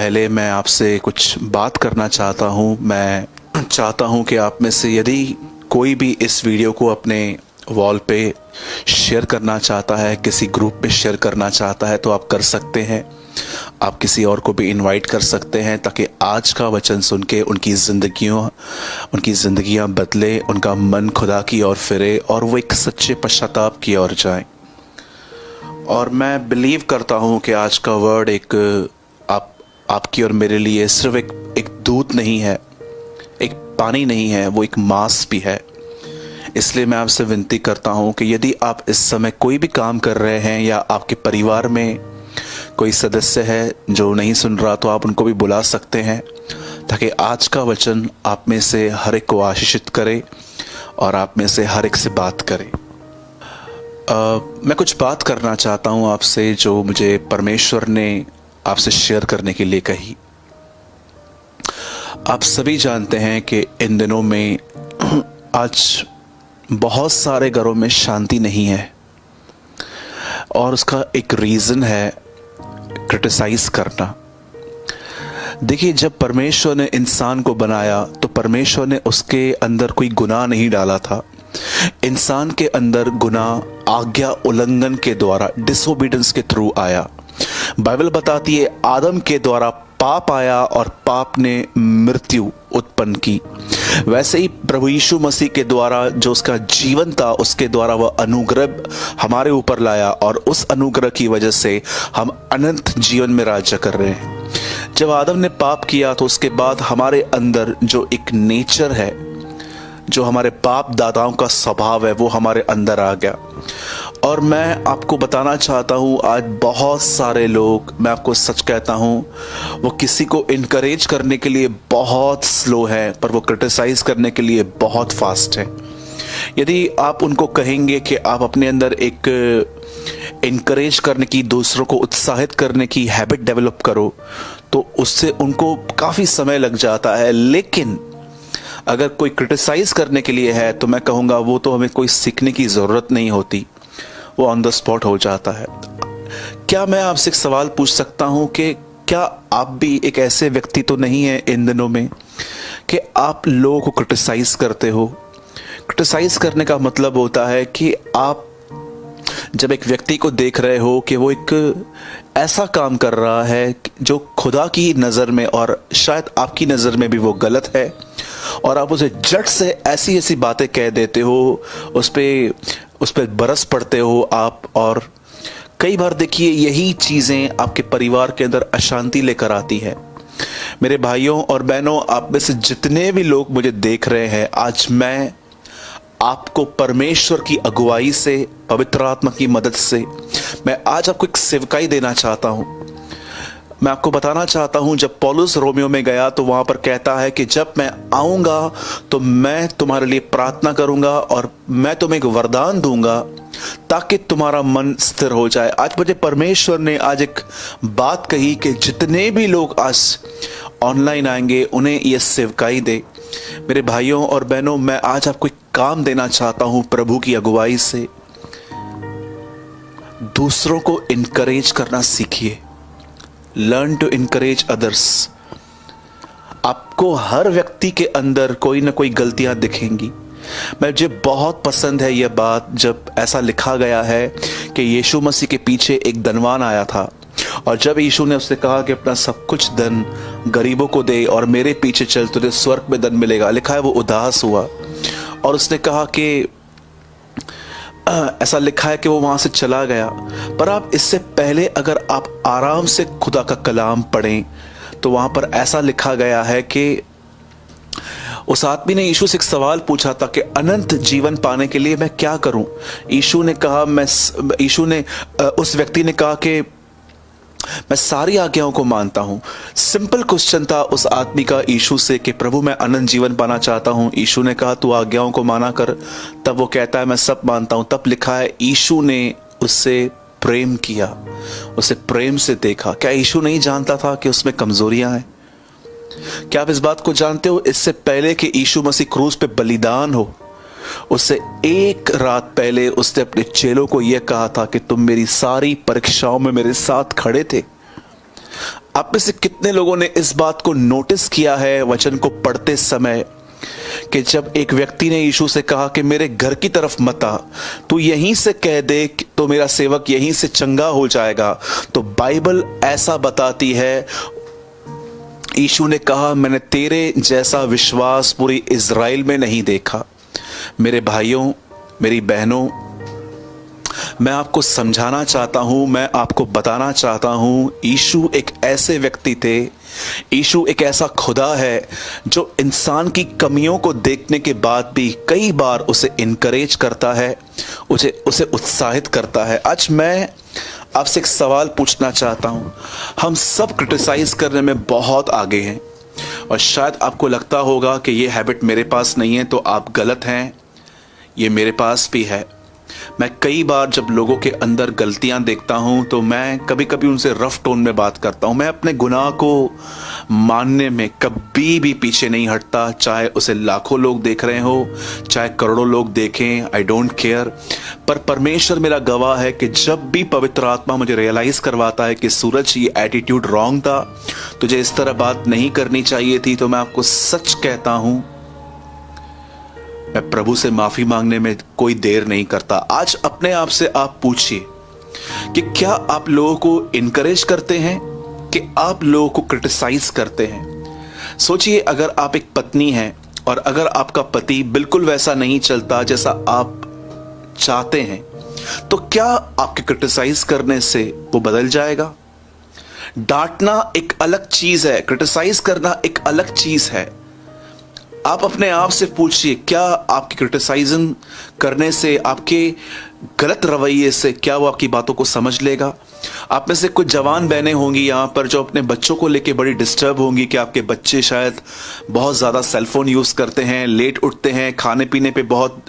पहले मैं आपसे कुछ बात करना चाहता हूँ। मैं चाहता हूँ कि आप में से यदि कोई भी इस वीडियो को अपने वॉल पे शेयर करना चाहता है, किसी ग्रुप पे शेयर करना चाहता है, तो आप कर सकते हैं। आप किसी और को भी इनवाइट कर सकते हैं ताकि आज का वचन सुन के उनकी ज़िंदगियाँ बदले, उनका मन खुदा की ओर फिरे और वो एक सच्चे पश्चाताप की ओर जाए। और मैं बिलीव करता हूँ कि आज का वर्ड आपकी और मेरे लिए सिर्फ एक दूध नहीं है, एक पानी नहीं है, वो एक मांस भी है। इसलिए मैं आपसे विनती करता हूँ कि यदि आप इस समय कोई भी काम कर रहे हैं या आपके परिवार में कोई सदस्य है जो नहीं सुन रहा, तो आप उनको भी बुला सकते हैं ताकि आज का वचन आप में से हर एक को आशीषित करे और आप में से हर एक से बात करे। मैं कुछ बात करना चाहता हूँ आपसे जो मुझे परमेश्वर ने आपसे शेयर करने के लिए कही। आप सभी जानते हैं कि इन दिनों में आज बहुत सारे घरों में शांति नहीं है और उसका एक रीज़न है क्रिटिसाइज करना। देखिए, जब परमेश्वर ने इंसान को बनाया तो परमेश्वर ने उसके अंदर कोई गुनाह नहीं डाला था। इंसान के अंदर गुनाह आज्ञा उल्लंघन के द्वारा, डिसोबीडियंस के थ्रू आया। बाइबल बताती है आदम के द्वारा पाप आया और पाप ने मृत्यु उत्पन्न की। वैसे ही प्रभु यीशु मसीह के द्वारा जो उसका जीवन था, उसके द्वारा वह अनुग्रह हमारे ऊपर लाया और उस अनुग्रह की वजह से हम अनंत जीवन में राज्य कर रहे हैं। जब आदम ने पाप किया तो उसके बाद हमारे अंदर जो एक नेचर है, जो हमारे बाप दादाओं का स्वभाव है, वो हमारे अंदर आ गया। और मैं आपको बताना चाहता हूँ, आज बहुत सारे लोग, मैं आपको सच कहता हूँ, वो किसी को इनकरेज करने के लिए बहुत स्लो है, पर वो क्रिटिसाइज करने के लिए बहुत फास्ट है। यदि आप उनको कहेंगे कि आप अपने अंदर एक इनकरेज करने की, दूसरों को उत्साहित करने की हैबिट डेवलप करो, तो उससे उनको काफ़ी समय लग जाता है। लेकिन अगर कोई क्रिटिसाइज करने के लिए है तो मैं कहूँगा वो तो हमें कोई सीखने की ज़रूरत नहीं होती, वो ऑन द स्पॉट हो जाता है। क्या मैं आपसे एक सवाल पूछ सकता हूँ कि क्या आप भी एक ऐसे व्यक्ति तो नहीं है इन दिनों में कि आप लोगों को क्रिटिसाइज करते हो? क्रिटिसाइज करने का मतलब होता है कि आप जब एक व्यक्ति को देख रहे हो कि वो एक ऐसा काम कर रहा है जो खुदा की नज़र में और शायद आपकी नज़र में भी वो गलत है, और आप उसे झट से ऐसी ऐसी बातें कह देते हो, उस पे बरस पड़ते हो आप। और कई बार देखिए यही चीज़ें आपके परिवार के अंदर अशांति लेकर आती है। मेरे भाइयों और बहनों, आप में से जितने भी लोग मुझे देख रहे हैं, आज मैं आपको परमेश्वर की अगुवाई से, पवित्र आत्मा की मदद से, मैं आज आपको एक सेवकाई देना चाहता हूँ। मैं आपको बताना चाहता हूँ, जब पौलुस रोमियो में गया तो वहाँ पर कहता है कि जब मैं आऊँगा तो मैं तुम्हारे लिए प्रार्थना करूँगा और मैं तुम्हें एक वरदान दूंगा ताकि तुम्हारा मन स्थिर हो जाए। आज मुझे परमेश्वर ने आज एक बात कही कि जितने भी लोग आज ऑनलाइन आएंगे उन्हें ये सेवकाई दे। मेरे भाइयों और बहनों, मैं आज आपको एक काम देना चाहता हूँ प्रभु की अगुवाई से। दूसरों को इनकरेज करना सीखिए। Learn to encourage others. आपको हर व्यक्ति के अंदर कोई ना कोई गलतियां दिखेंगी। मुझे बहुत पसंद है यह बात जब ऐसा लिखा गया है कि यीशु मसीह के पीछे एक धनवान आया था और जब यीशु ने उससे कहा कि अपना सब कुछ धन गरीबों को दे और मेरे पीछे चल, तुझे स्वर्ग में धन मिलेगा, लिखा है वो उदास हुआ और उसने कहा कि ऐसा लिखा है कि वो वहां से चला गया। पर आप इससे पहले अगर आप आराम से खुदा का कलाम पढ़ें तो वहां पर ऐसा लिखा गया है कि उस आदमी ने यीशु से एक सवाल पूछा था कि अनंत जीवन पाने के लिए मैं क्या करूं। यीशु ने उस व्यक्ति ने कहा कि मैं सारी आज्ञाओं को मानता हूं। सिंपल क्वेश्चन था उस आदमी का यीशु से कि प्रभु मैं अनंत जीवन पाना चाहता हूं। यीशु ने कहा तू आज्ञाओं को माना कर। तब वो कहता है मैं सब मानता हूं। तब लिखा है यीशु ने उससे प्रेम किया, उसे प्रेम से देखा। क्या यीशु नहीं जानता था कि उसमें कमजोरियां हैं? क्या आप इस बात को जानते हो? इससे पहले कि यीशु मसीह क्रूस पे बलिदान हो, उससे एक रात पहले उसने अपने चेलों को यह कहा था कि तुम मेरी सारी परीक्षाओं में मेरे साथ खड़े थे। आप में से कितने लोगों ने इस बात को नोटिस किया है वचन को पढ़ते समय कि जब एक व्यक्ति ने यीशु से कहा कि मेरे घर की तरफ मत आ, तू यहीं से कह दे तो मेरा सेवक यहीं से चंगा हो जाएगा, तो बाइबल ऐसा बताती है, यीशु ने कहा मैंने तेरे जैसा विश्वास पूरी इज़राइल में नहीं देखा। मेरे भाइयों, मेरी बहनों, मैं आपको समझाना चाहता हूं, मैं आपको बताना चाहता हूं, यीशु एक ऐसे व्यक्ति थे, यीशु एक ऐसा खुदा है जो इंसान की कमियों को देखने के बाद भी कई बार उसे इनकरेज करता है, उसे उत्साहित करता है। आज मैं आपसे एक सवाल पूछना चाहता हूं। हम सब क्रिटिसाइज करने में बहुत आगे हैं और शायद आपको लगता होगा कि ये हैबिट मेरे पास नहीं है तो आप गलत हैं, ये मेरे पास भी है। मैं कई बार जब लोगों के अंदर गलतियां देखता हूं तो मैं कभी कभी उनसे रफ टोन में बात करता हूं। मैं अपने गुनाह को मानने में कभी भी पीछे नहीं हटता, चाहे उसे लाखों लोग देख रहे हो, चाहे करोड़ों लोग देखें, आई डोंट केयर। पर परमेश्वर मेरा गवाह है कि जब भी पवित्र आत्मा मुझे रियलाइज करवाता है कि सूरज, ये एटीट्यूड रॉन्ग था, तुझे इस तरह बात नहीं करनी चाहिए थी, तो मैं आपको सच कहता हूं, मैं प्रभु से माफी मांगने में कोई देर नहीं करता। आज अपने आप से आप पूछिए कि क्या आप लोगों को इनकरेज करते हैं कि आप लोगों को क्रिटिसाइज करते हैं। सोचिए, अगर आप एक पत्नी हैं और अगर आपका पति बिल्कुल वैसा नहीं चलता जैसा आप चाहते हैं, तो क्या आपके क्रिटिसाइज करने से वो बदल जाएगा? डांटना एक अलग चीज है, क्रिटिसाइज करना एक अलग चीज है। आप अपने आप से पूछिए, क्या आपकी क्रिटिसाइजिंग करने से, आपके गलत रवैये से, क्या वो आपकी बातों को समझ लेगा? आप में से कुछ जवान बहनें होंगी यहाँ पर जो अपने बच्चों को लेके बड़ी डिस्टर्ब होंगी कि आपके बच्चे शायद बहुत ज़्यादा सेलफोन यूज़ करते हैं, लेट उठते हैं, खाने पीने पे बहुत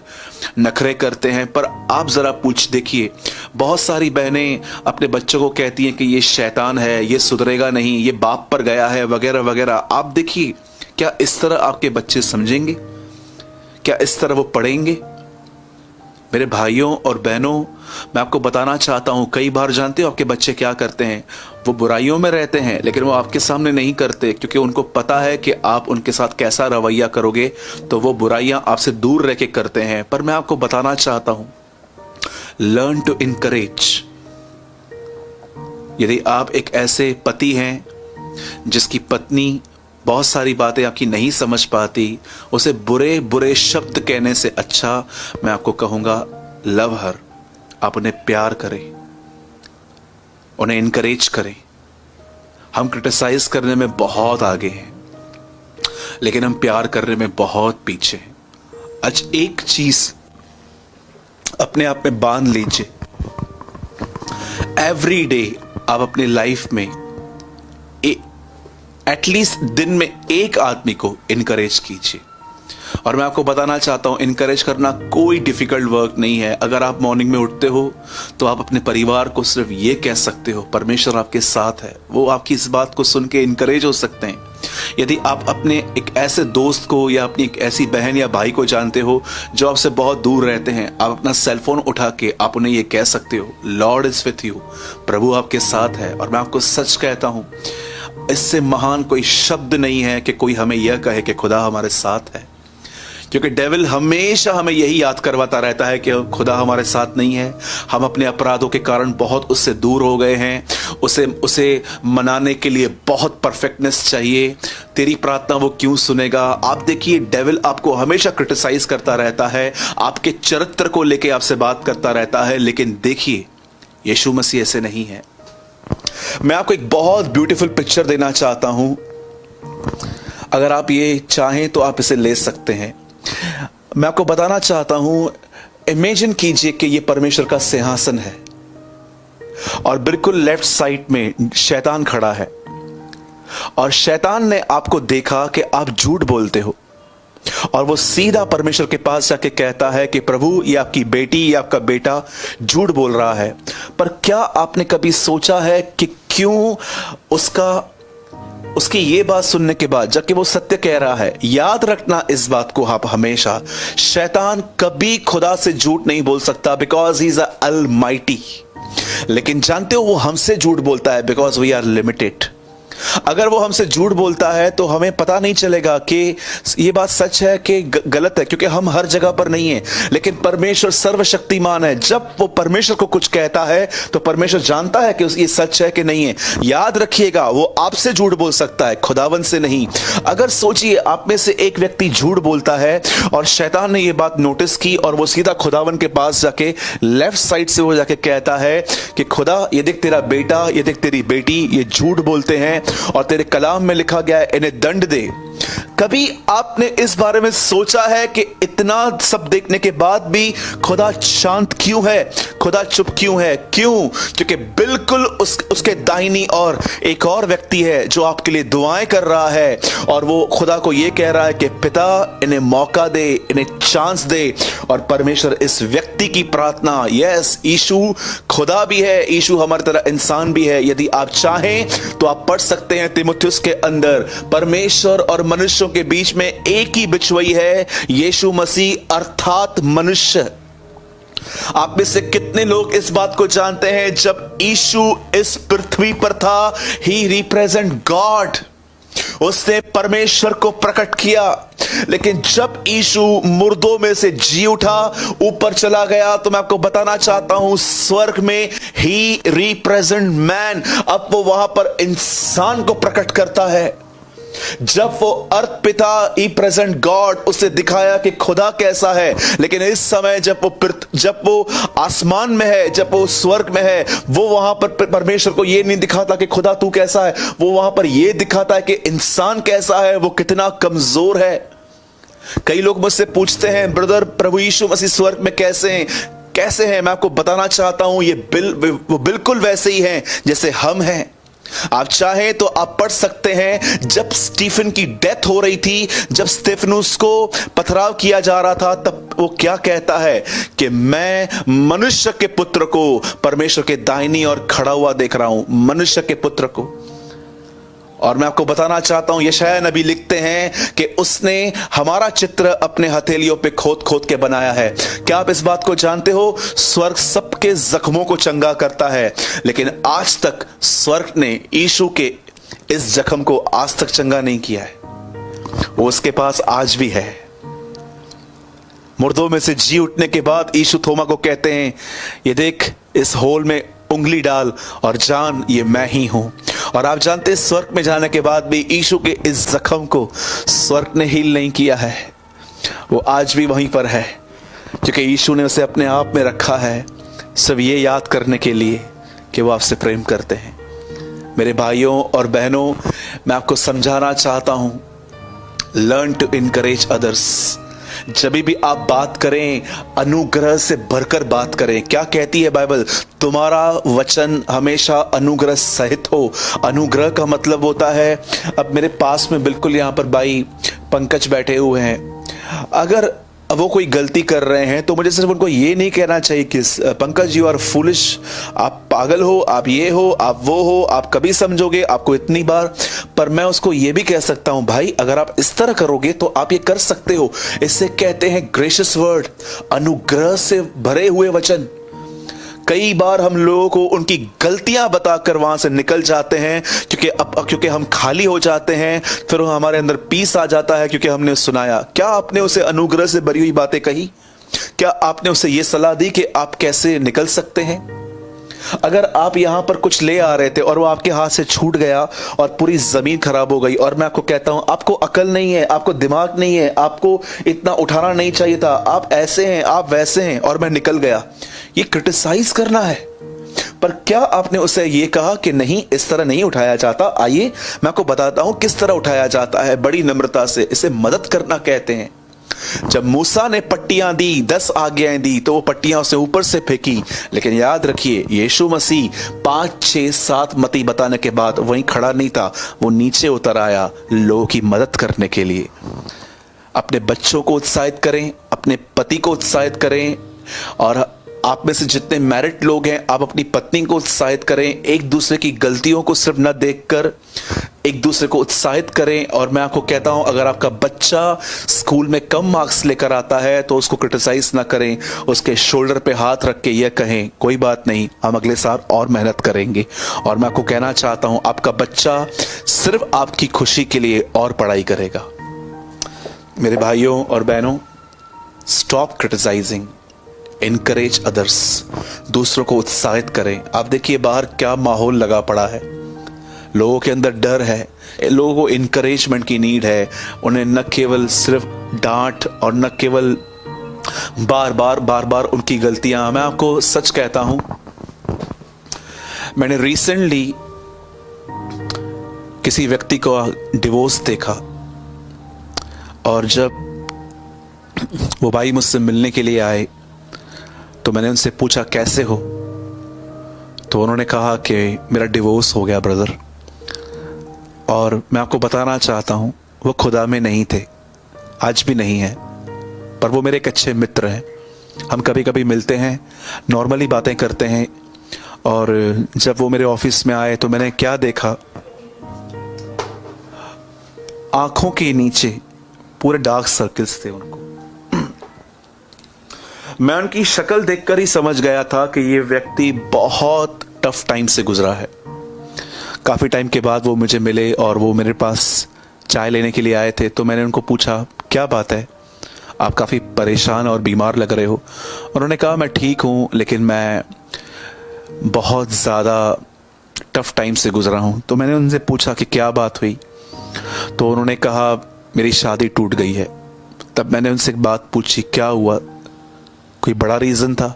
नखरे करते हैं। पर आप ज़रा पूछ देखिए, बहुत सारी बहनें अपने बच्चों को कहती हैं कि ये शैतान है, ये सुधरेगा नहीं, ये बाप पर गया है, वगैरह वगैरह। आप देखिए, क्या इस तरह आपके बच्चे समझेंगे? क्या इस तरह वो पढ़ेंगे? मेरे भाइयों और बहनों, मैं आपको बताना चाहता हूं, कई बार जानते हो आपके बच्चे क्या करते हैं? वो बुराइयों में रहते हैं लेकिन वो आपके सामने नहीं करते, क्योंकि उनको पता है कि आप उनके साथ कैसा रवैया करोगे तो वो बुराइयां आपसे दूर रह के करते हैं। पर मैं आपको बताना चाहता हूं, लर्न टू इनकरेज। यदि आप एक ऐसे पति हैं जिसकी पत्नी बहुत सारी बातें आपकी नहीं समझ पाती, उसे बुरे बुरे शब्द कहने से अच्छा मैं आपको कहूंगा, लव हर। आप उन्हें प्यार करें, उन्हें इनकरेज करें। हम क्रिटिसाइज करने में बहुत आगे हैं लेकिन हम प्यार करने में बहुत पीछे हैं। आज एक चीज अपने आप में बांध लीजिए, एवरी डे आप अपनी लाइफ में एटलीस्ट दिन में एक आदमी को इनकरेज कीजिए। और मैं आपको बताना चाहता हूं, इनकरेज करना कोई डिफिकल्ट वर्क नहीं है। अगर आप मॉर्निंग में उठते हो तो आप अपने परिवार को सिर्फ ये कह सकते हो, परमेश्वर आपके साथ है। वो आपकी इस बात को सुन के इनकरेज हो सकते हैं। यदि आप अपने एक ऐसे दोस्त को या अपनी एक ऐसी बहन या भाई को जानते हो जो आपसे बहुत दूर रहते हैं, आप अपना सेलफोन उठा के आप उन्हें ये कह सकते हो, लॉर्ड इज विथ यू, प्रभु आपके साथ है। और मैं आपको सच कहता हूं, इससे महान कोई शब्द नहीं है कि कोई हमें यह कहे कि खुदा हमारे साथ है, क्योंकि डेविल हमेशा हमें यही याद करवाता रहता है कि खुदा हमारे साथ नहीं है। हम अपने अपराधों के कारण बहुत उससे दूर हो गए हैं। उसे मनाने के लिए बहुत परफेक्टनेस चाहिए। तेरी प्रार्थना वो क्यों सुनेगा? आप देखिए, डेविल आपको हमेशा क्रिटिसाइज करता रहता है, आपके चरित्र को लेके आपसे बात करता रहता है। लेकिन देखिए, यीशु मसीह ऐसे नहीं है। मैं आपको एक बहुत ब्यूटीफुल पिक्चर देना चाहता हूं। अगर आप ये चाहें तो आप इसे ले सकते हैं। मैं आपको बताना चाहता हूं, इमेजिन कीजिए कि ये परमेश्वर का सिंहासन है और बिल्कुल लेफ्ट साइड में शैतान खड़ा है। और शैतान ने आपको देखा कि आप झूठ बोलते हो और वो सीधा परमेश्वर के पास जाके कहता है कि प्रभु, ये आपकी बेटी या आपका बेटा झूठ बोल रहा है। पर क्या आपने कभी सोचा है कि क्यों उसकी ये बात सुनने के बाद, जबकि वो सत्य कह रहा है, याद रखना इस बात को आप हमेशा, शैतान कभी खुदा से झूठ नहीं बोल सकता, बिकॉज ही इज ऑलमाइटी। लेकिन जानते हो, वो हमसे झूठ बोलता है बिकॉज वी आर लिमिटेड। अगर वो हमसे झूठ बोलता है तो हमें पता नहीं चलेगा कि ये बात सच है कि गलत है, क्योंकि हम हर जगह पर नहीं है। लेकिन परमेश्वर सर्वशक्तिमान है, जब वो परमेश्वर को कुछ कहता है तो परमेश्वर जानता है कि ये सच है कि नहीं है। याद रखिएगा, वो आपसे झूठ बोल सकता है, खुदावन से नहीं। अगर सोचिए आप में से एक व्यक्ति झूठ बोलता है और शैतान ने ये बात नोटिस की और वो सीधा खुदावन के पास जाके लेफ्ट साइड से वो जाके कहता है कि खुदा ये देख तेरा बेटा, ये देख तेरी बेटी ये झूठ बोलते हैं और तेरे कलाम में लिखा गया है इन्हें दंड दे। कभी आपने इस बारे में सोचा है कि इतना सब देखने के बाद भी खुदा शांत क्यों है, खुदा चुप क्यों है? क्यों? क्योंकि बिल्कुल उसके दाहिनी और एक और व्यक्ति है जो आपके लिए दुआएं कर रहा है और वो खुदा को ये कह रहा है कि पिता इन्हें मौका दे, इन्हें चांस दे। और परमेश्वर इस व्यक्ति की प्रार्थना, यस, यीशु खुदा भी है, यीशु हमारी तरह इंसान भी है। यदि आप चाहें तो आप पढ़ सकते हैं तीमुथियुस के अंदर, परमेश्वर और मनुष्यों के बीच में एक ही बिछुई है, यीशु मसीह अर्थात मनुष्य। आप में से कितने लोग इस बात को जानते हैं, जब यीशु इस पृथ्वी पर था, ही रिप्रेजेंट गॉड, उसने परमेश्वर को प्रकट किया। लेकिन जब यीशु मुर्दों में से जी उठा, ऊपर चला गया, तो मैं आपको बताना चाहता हूं स्वर्ग में ही रिप्रेजेंट मैन, अब वो वहां पर इंसान को प्रकट करता है। जब वो अर्थ पिता ही प्रेजेंट गॉड, उसे दिखाया कि खुदा कैसा है। लेकिन इस समय जब वो आसमान में है, जब वो स्वर्ग में है, वो वहां पर परमेश्वर को ये नहीं दिखाता कि खुदा तू कैसा है, वो वहां पर ये दिखाता है कि इंसान कैसा है, वो कितना कमजोर है। कई लोग मुझसे पूछते हैं, ब्रदर प्रभु यीशु मसीह स्वर्ग में कैसे हैं? मैं आपको बताना चाहता हूं वो बिल्कुल वैसे ही हैं जैसे हम हैं। आप चाहें तो आप पढ़ सकते हैं, जब स्टीफन की डेथ हो रही थी, जब स्तेफनुस को पथराव किया जा रहा था, तब वो क्या कहता है कि मैं मनुष्य के पुत्र को परमेश्वर के दाहिनी ओर खड़ा हुआ देख रहा हूं, मनुष्य के पुत्र को। और मैं आपको बताना चाहता हूं, यशायाह नबी लिखते हैं कि उसने हमारा चित्र अपने हथेलियों पे खोद खोद के बनाया है। क्या आप इस बात को जानते हो? स्वर्ग सबके जख्मों को चंगा करता है, लेकिन आज तक स्वर्ग ने यीशु के इस जख्म को आज तक चंगा नहीं किया है। वो उसके पास आज भी है। मुर्दों में से जी उठने के बाद यीशु थोमा को कहते हैं, ये देख इस होल में उंगली डाल और जान ये मैं ही हूं। और आप जानते हैं, स्वर्ग में जाने के बाद भी यीशु के इस जख्म को स्वर्ग ने हील नहीं किया है, वो आज भी वहीं पर है, क्योंकि यीशु ने उसे अपने आप में रखा है, सब ये याद करने के लिए कि वो आपसे प्रेम करते हैं। मेरे भाइयों और बहनों, मैं आपको समझाना चाहता हूं, लर्न टू इनकरेज अदर्स। जब भी आप बात करें, अनुग्रह से भरकर बात करें। क्या कहती है बाइबल? तुम्हारा वचन हमेशा अनुग्रह सहित हो। अनुग्रह का मतलब होता है, अब मेरे पास में बिल्कुल यहाँ पर भाई पंकज बैठे हुए हैं, अगर वो कोई गलती कर रहे हैं तो मुझे सिर्फ उनको ये नहीं कहना चाहिए कि पंकज यू आर फूलिश, आप पागल हो, आप ये हो, आप वो हो, आप कभी समझोगे आपको इतनी बार। पर मैं उसको ये भी कह सकता हूं, भाई अगर आप इस तरह करोगे तो आप ये कर सकते हो। इससे कहते हैं ग्रेशियस वर्ड, अनुग्रह से भरे हुए वचन। कई बार हम लोगों को उनकी गलतियां बताकर वहां से निकल जाते हैं, क्योंकि हम खाली हो जाते हैं, फिर हमारे अंदर पीस आ जाता है क्योंकि हमने सुनाया। क्या आपने उसे अनुग्रह से भरी हुई बातें कही? क्या आपने उसे यह सलाह दी कि आप कैसे निकल सकते हैं? अगर आप यहां पर कुछ ले आ रहे थे और वो आपके हाथ से छूट गया और पूरी जमीन खराब हो गई, और मैं आपको कहता हूं आपको अकल नहीं है, आपको दिमाग नहीं है, आपको इतना उठाना नहीं चाहिए था, आप ऐसे हैं, आप वैसे हैं, और मैं निकल गया, ये क्रिटिसाइज करना है। पर क्या आपने उसे ये कहा कि नहीं, इस तरह नहीं उठाया जाता? आइए मैं आपको बताता हूं किस तरह उठाया जाता है, बड़ी नम्रता से। इसे मदद करना कहते हैं। जब मूसा ने पट्टियां दी, 10 आज्ञाएं दी, तो वो पट्टियां उसे ऊपर से फेंकी। लेकिन याद रखिए, यीशु मसीह 5, 6, 7 मती बताने के बाद वहीं खड़ा नहीं था, वो नीचे उतर आया लोगों की मदद करने के लिए। अपने बच्चों को उत्साहित करें, अपने पति को उत्साहित करें, और आप में से जितने मैरिड लोग हैं, आप अपनी पत्नी को उत्साहित करें, एक दूसरे की गलतियों को सिर्फ न देखकर एक दूसरे को उत्साहित करें। और मैं आपको कहता हूं, अगर आपका बच्चा स्कूल में कम मार्क्स लेकर आता है तो उसको क्रिटिसाइज ना करें, उसके शोल्डर पे हाथ रख के यह कहें कोई बात नहीं, हम अगले साल और मेहनत करेंगे। और मैं आपको कहना चाहता हूं, आपका बच्चा सिर्फ आपकी खुशी के लिए और पढ़ाई करेगा। मेरे भाइयों और बहनों, स्टॉप क्रिटिसाइजिंग, इनकरेज अदर्स, दूसरों को उत्साहित करें। आप देखिए बाहर क्या माहौल लगा पड़ा है, लोगों के अंदर डर है, लोगों को इनकरेजमेंट की नीड है। उन्हें न केवल सिर्फ डांट और न केवल बार बार उनकी गलतियां। मैं आपको सच कहता हूं, मैंने रिसेंटली किसी व्यक्ति को डिवोर्स देखा, और जब वो भाई मुझसे मिलने के लिए आए तो मैंने उनसे पूछा कैसे हो, तो उन्होंने कहा कि मेरा डिवोर्स हो गया ब्रदर। और मैं आपको बताना चाहता हूं, वो खुदा में नहीं थे, आज भी नहीं है, पर वो मेरे एक अच्छे मित्र हैं। हम कभी कभी मिलते हैं, नॉर्मली बातें करते हैं। और जब वो मेरे ऑफिस में आए तो मैंने क्या देखा, आंखों के नीचे पूरे डार्क सर्कल्स थे उनको। मैं उनकी शक्ल देखकर ही समझ गया था कि ये व्यक्ति बहुत टफ टाइम से गुजरा है। काफी टाइम के बाद वो मुझे मिले और वो मेरे पास चाय लेने के लिए आए थे। तो मैंने उनको पूछा क्या बात है, आप काफी परेशान और बीमार लग रहे हो। उन्होंने कहा मैं ठीक हूं, लेकिन मैं बहुत ज्यादा टफ टाइम से गुजरा हूं। तो मैंने उनसे पूछा कि क्या बात हुई, तो उन्होंने कहा मेरी शादी टूट गई है। तब मैंने उनसे एक बात पूछी, क्या हुआ, कोई बड़ा रीजन था?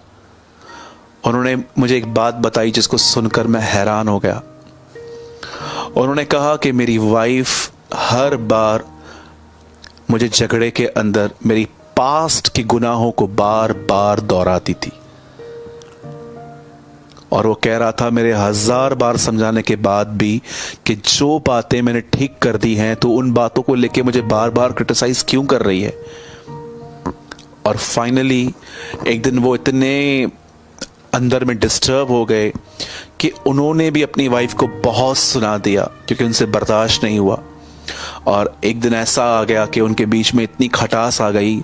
उन्होंने मुझे एक बात बताई जिसको सुनकर मैं हैरान हो गया। उन्होंने कहा कि मेरी वाइफ हर बार मुझे झगड़े के अंदर मेरी पास्ट के गुनाहों को बार बार दोहराती थी, और वो कह रहा था मेरे 1000 बार समझाने के बाद भी कि जो बातें मैंने ठीक कर दी हैं तो उन बातों को लेके मुझे बार बार क्रिटिसाइज क्यों कर रही है। और फाइनली एक दिन वो इतने अंदर में डिस्टर्ब हो गए कि उन्होंने भी अपनी वाइफ को बहुत सुना दिया, क्योंकि उनसे बर्दाश्त नहीं हुआ। और एक दिन ऐसा आ गया कि उनके बीच में इतनी खटास आ गई,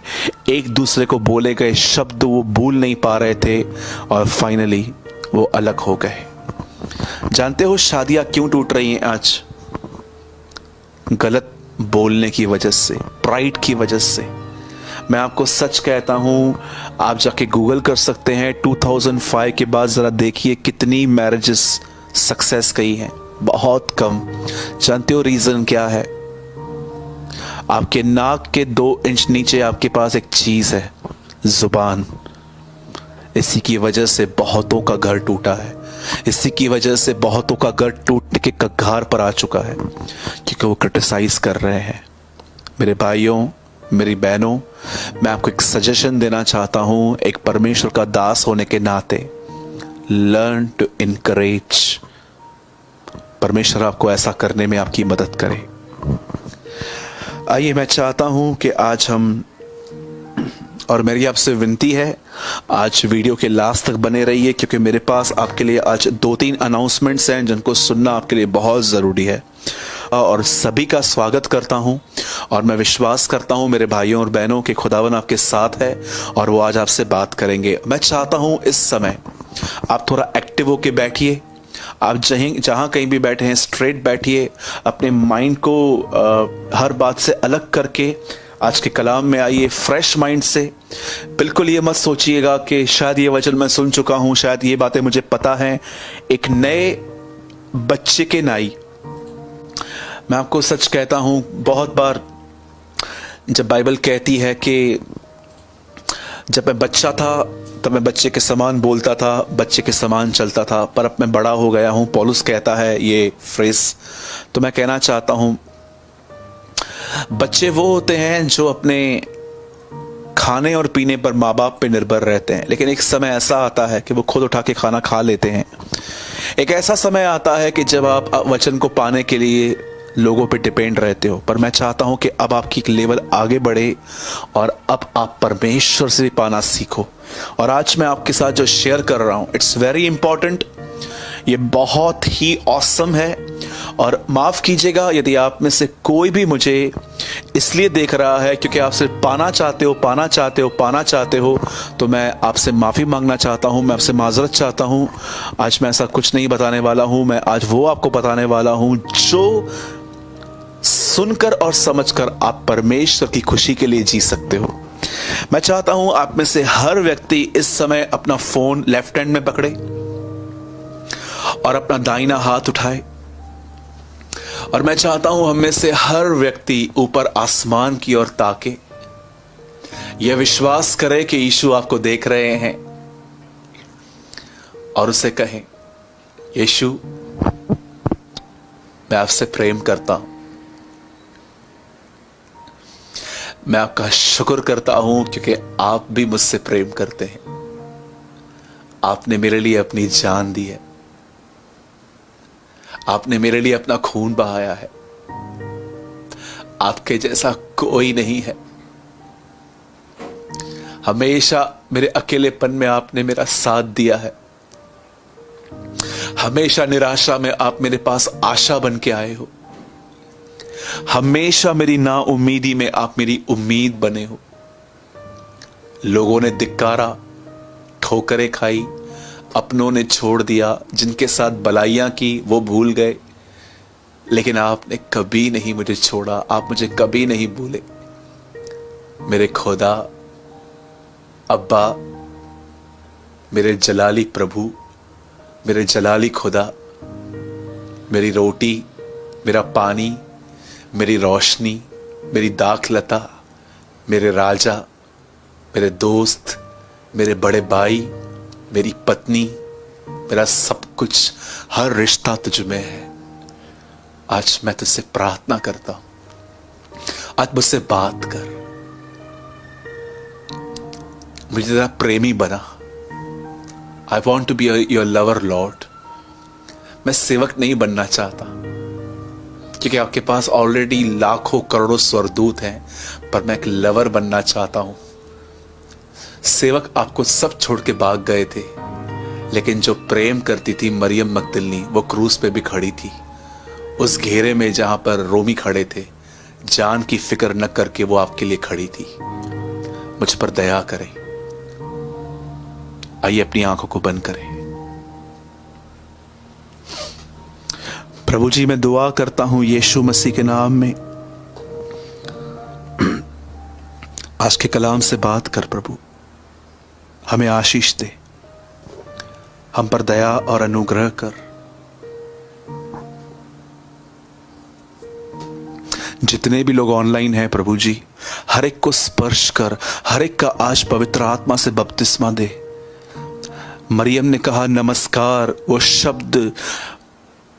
एक दूसरे को बोले गए शब्द वो भूल नहीं पा रहे थे, और फाइनली वो अलग हो गए। जानते हो शादियां क्यों टूट रही हैं आज? गलत बोलने की वजह से, प्राइड की वजह से। मैं आपको सच कहता हूं, आप जाके गूगल कर सकते हैं, 2005 के बाद जरा देखिए कितनी मैरिजेस सक्सेस गई हैं, बहुत कम। जानते हो रीजन क्या है? आपके नाक के 2 इंच नीचे आपके पास एक चीज है, जुबान। इसी की वजह से बहुतों का घर टूटा है, इसी की वजह से बहुतों का घर टूटने के कगार पर आ चुका है, क्योंकि वो क्रिटिसाइज कर रहे हैं। मेरे भाइयों, मेरी बहनों, मैं आपको एक सजेशन देना चाहता हूं, एक परमेश्वर का दास होने के नाते, लर्न टू इनकरेज। परमेश्वर आपको ऐसा करने में आपकी मदद करे। आइए, मैं चाहता हूं कि आज हम, और मेरी आपसे विनती है, आज वीडियो के लास्ट तक बने रहिए, क्योंकि मेरे पास आपके लिए आज 2-3 अनाउंसमेंट्स हैं जिनको सुनना आपके लिए बहुत ज़रूरी है। और सभी का स्वागत करता हूं, और मैं विश्वास करता हूं मेरे भाइयों और बहनों के खुदावन आपके साथ है और वो आज आपसे बात करेंगे। मैं चाहता हूं इस समय आप थोड़ा एक्टिव होके बैठिए। आप जहां कहीं भी बैठे हैं, स्ट्रेट बैठिए, अपने माइंड को हर बात से अलग करके आज के कलाम में आइए फ्रेश माइंड से। बिल्कुल ये मत सोचिएगा कि शायद ये वचन मैं सुन चुका हूं, शायद ये बातें मुझे पता हैं। एक नए बच्चे के नाई, मैं आपको सच कहता हूं, बहुत बार जब बाइबल कहती है कि जब मैं बच्चा था तब मैं बच्चे के समान बोलता था, बच्चे के समान चलता था, पर अब मैं बड़ा हो गया हूं, पौलुस कहता है ये फ्रेज। तो मैं कहना चाहता हूं, बच्चे वो होते हैं जो अपने खाने और पीने पर माँ बाप पे निर्भर रहते हैं, लेकिन एक समय ऐसा आता है कि वो खुद उठा के खाना खा लेते हैं। एक ऐसा समय आता है कि जब आप वचन को पाने के लिए लोगों पे डिपेंड रहते हो, पर मैं चाहता हूं कि अब आपकी एक लेवल आगे बढ़े और अब आप परमेश्वर से भी पाना सीखो। और आज मैं आपके साथ जो शेयर कर रहा हूं, इट्स वेरी इंपॉर्टेंट, ये बहुत ही ऑसम है। और माफ कीजिएगा यदि आप में से कोई भी मुझे इसलिए देख रहा है क्योंकि आप सिर्फ पाना चाहते हो, तो मैं आपसे माफी मांगना चाहता हूं, मैं आपसे माजरत चाहता हूं। आज मैं ऐसा कुछ नहीं बताने वाला हूं, मैं आज वो आपको बताने वाला हूं जो सुनकर और समझकर आप परमेश्वर की खुशी के लिए जी सकते हो। मैं चाहता हूं आप में से हर व्यक्ति इस समय अपना फोन लेफ्ट हैंड में पकड़े और अपना दाहिना हाथ उठाए, और मैं चाहता हूं हम में से हर व्यक्ति ऊपर आसमान की ओर ताके, यह विश्वास करे कि यीशु आपको देख रहे हैं और उसे कहें, यीशु मैं आपसे प्रेम करता हूं, मैं आपका शुक्र करता हूं क्योंकि आप भी मुझसे प्रेम करते हैं। आपने मेरे लिए अपनी जान दी है, आपने मेरे लिए अपना खून बहाया है। आपके जैसा कोई नहीं है। हमेशा मेरे अकेलेपन में आपने मेरा साथ दिया है। हमेशा निराशा में आप मेरे पास आशा बन के आए हो। हमेशा मेरी नाउम्मीदी में आप मेरी उम्मीद बने हो। लोगों ने धिक्कारा, ठोकरें खाई, अपनों ने छोड़ दिया, जिनके साथ भलाइयां की वो भूल गए, लेकिन आपने कभी नहीं मुझे छोड़ा, आप मुझे कभी नहीं भूले। मेरे खुदा, अब्बा, मेरे जलाली प्रभु, मेरे जलाली खुदा, मेरी रोटी, मेरा पानी, मेरी रोशनी, मेरी दाखलता, मेरे राजा, मेरे दोस्त, मेरे बड़े भाई, मेरी पत्नी, मेरा सब कुछ, हर रिश्ता तुझ में है। आज मैं तुझसे प्रार्थना करता हूं, आज मुझसे बात कर, मुझे तेरा प्रेमी बना। I want to be your lover lord. मैं सेवक नहीं बनना चाहता क्योंकि आपके पास ऑलरेडी लाखों करोड़ों स्वर्गदूत हैं, पर मैं एक लवर बनना चाहता हूं। सेवक आपको सब छोड़ के भाग गए थे, लेकिन जो प्रेम करती थी मरियम मगदलिनी, वो क्रूस पे भी खड़ी थी, उस घेरे में जहां पर रोमी खड़े थे, जान की फिक्र न करके वो आपके लिए खड़ी थी। मुझ पर दया करें। आइए अपनी आंखों को बंद करें। प्रभु जी, मैं दुआ करता हूं यीशु मसीह के नाम में, आज के कलाम से बात कर प्रभु, हमें आशीष दे, हम पर दया और अनुग्रह कर। जितने भी लोग ऑनलाइन हैं प्रभु जी, हर एक को स्पर्श कर, हर एक का आज पवित्र आत्मा से बपतिस्मा दे। मरियम ने कहा नमस्कार, वो शब्द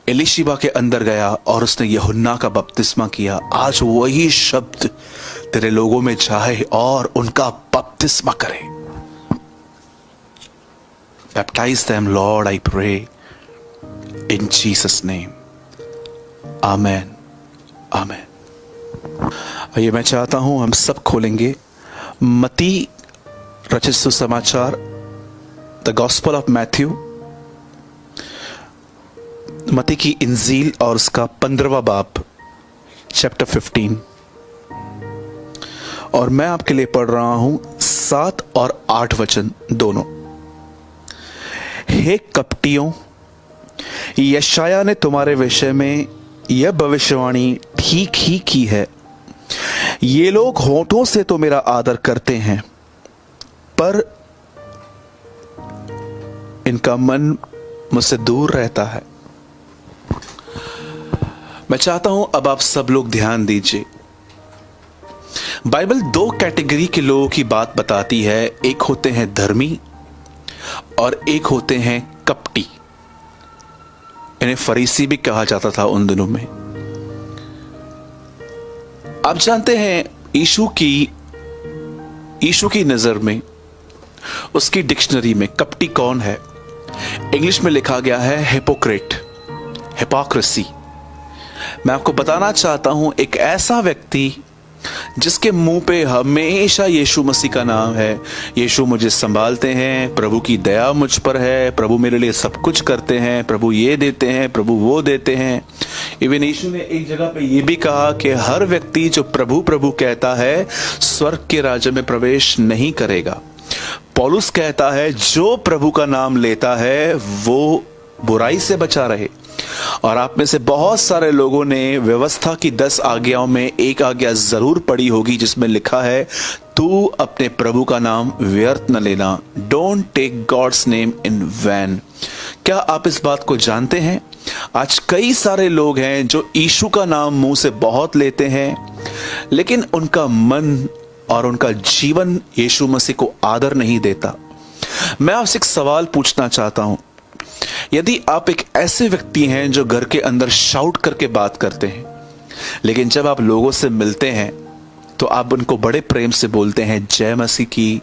एलिशिबा के अंदर गया और उसने यूहन्ना का बपतिस्मा किया। आज वही शब्द तेरे लोगों में जाए और उनका बपतिस्मा करे। Baptize them, Lord, I pray, in Jesus' name. Amen. Amen. ये मैं चाहता हूं हम सब खोलेंगे मत्ती रचित सुसमाचार, द गॉस्पल ऑफ मैथ्यू, मत्ती की इंजील और उसका 15वां बाब, चैप्टर 15। और मैं आपके लिए पढ़ रहा हूं 7 और 8 वचन दोनों। हे कपटियों, यशाया ने तुम्हारे विषय में यह भविष्यवाणी ठीक ही की है। ये लोग होठों से तो मेरा आदर करते हैं, पर इनका मन मुझसे दूर रहता है। मैं चाहता हूं अब आप सब लोग ध्यान दीजिए। बाइबल 2 कैटेगरी के लोगों की बात बताती है। एक होते हैं धर्मी और एक होते हैं कपटी। इन्हें फरीसी भी कहा जाता था उन दिनों में। आप जानते हैं यीशु की नजर में, उसकी डिक्शनरी में कपटी कौन है? इंग्लिश में लिखा गया है हिपोक्रेट, हिपोक्रेसी। मैं आपको बताना चाहता हूं, एक ऐसा व्यक्ति जिसके मुंह पे हमेशा यीशु मसीह का नाम है। यीशु मुझे संभालते हैं, प्रभु की दया मुझ पर है, प्रभु मेरे लिए सब कुछ करते हैं, प्रभु ये देते हैं, प्रभु वो देते हैं। इवन यीशु ने एक जगह पे ये भी कहा कि हर व्यक्ति जो प्रभु प्रभु कहता है स्वर्ग के राज्य में प्रवेश नहीं करेगा। पौलुस कहता है जो प्रभु का नाम लेता है वो बुराई से बचा रहे। और आप में से बहुत सारे लोगों ने व्यवस्था की 10 आज्ञाओं में एक आज्ञा जरूर पढ़ी होगी जिसमें लिखा है, तू अपने प्रभु का नाम व्यर्थ न लेना। Don't take God's name in vain. क्या आप इस बात को जानते हैं? आज कई सारे लोग हैं जो यीशु का नाम मुंह से बहुत लेते हैं, लेकिन उनका मन और उनका जीवन यीशु मसीह को आदर नहीं देता। मैं आपसे एक सवाल पूछना चाहता हूं, यदि आप एक ऐसे व्यक्ति हैं जो घर के अंदर शाउट करके बात करते हैं, लेकिन जब आप लोगों से मिलते हैं तो आप उनको बड़े प्रेम से बोलते हैं जय मसीह की,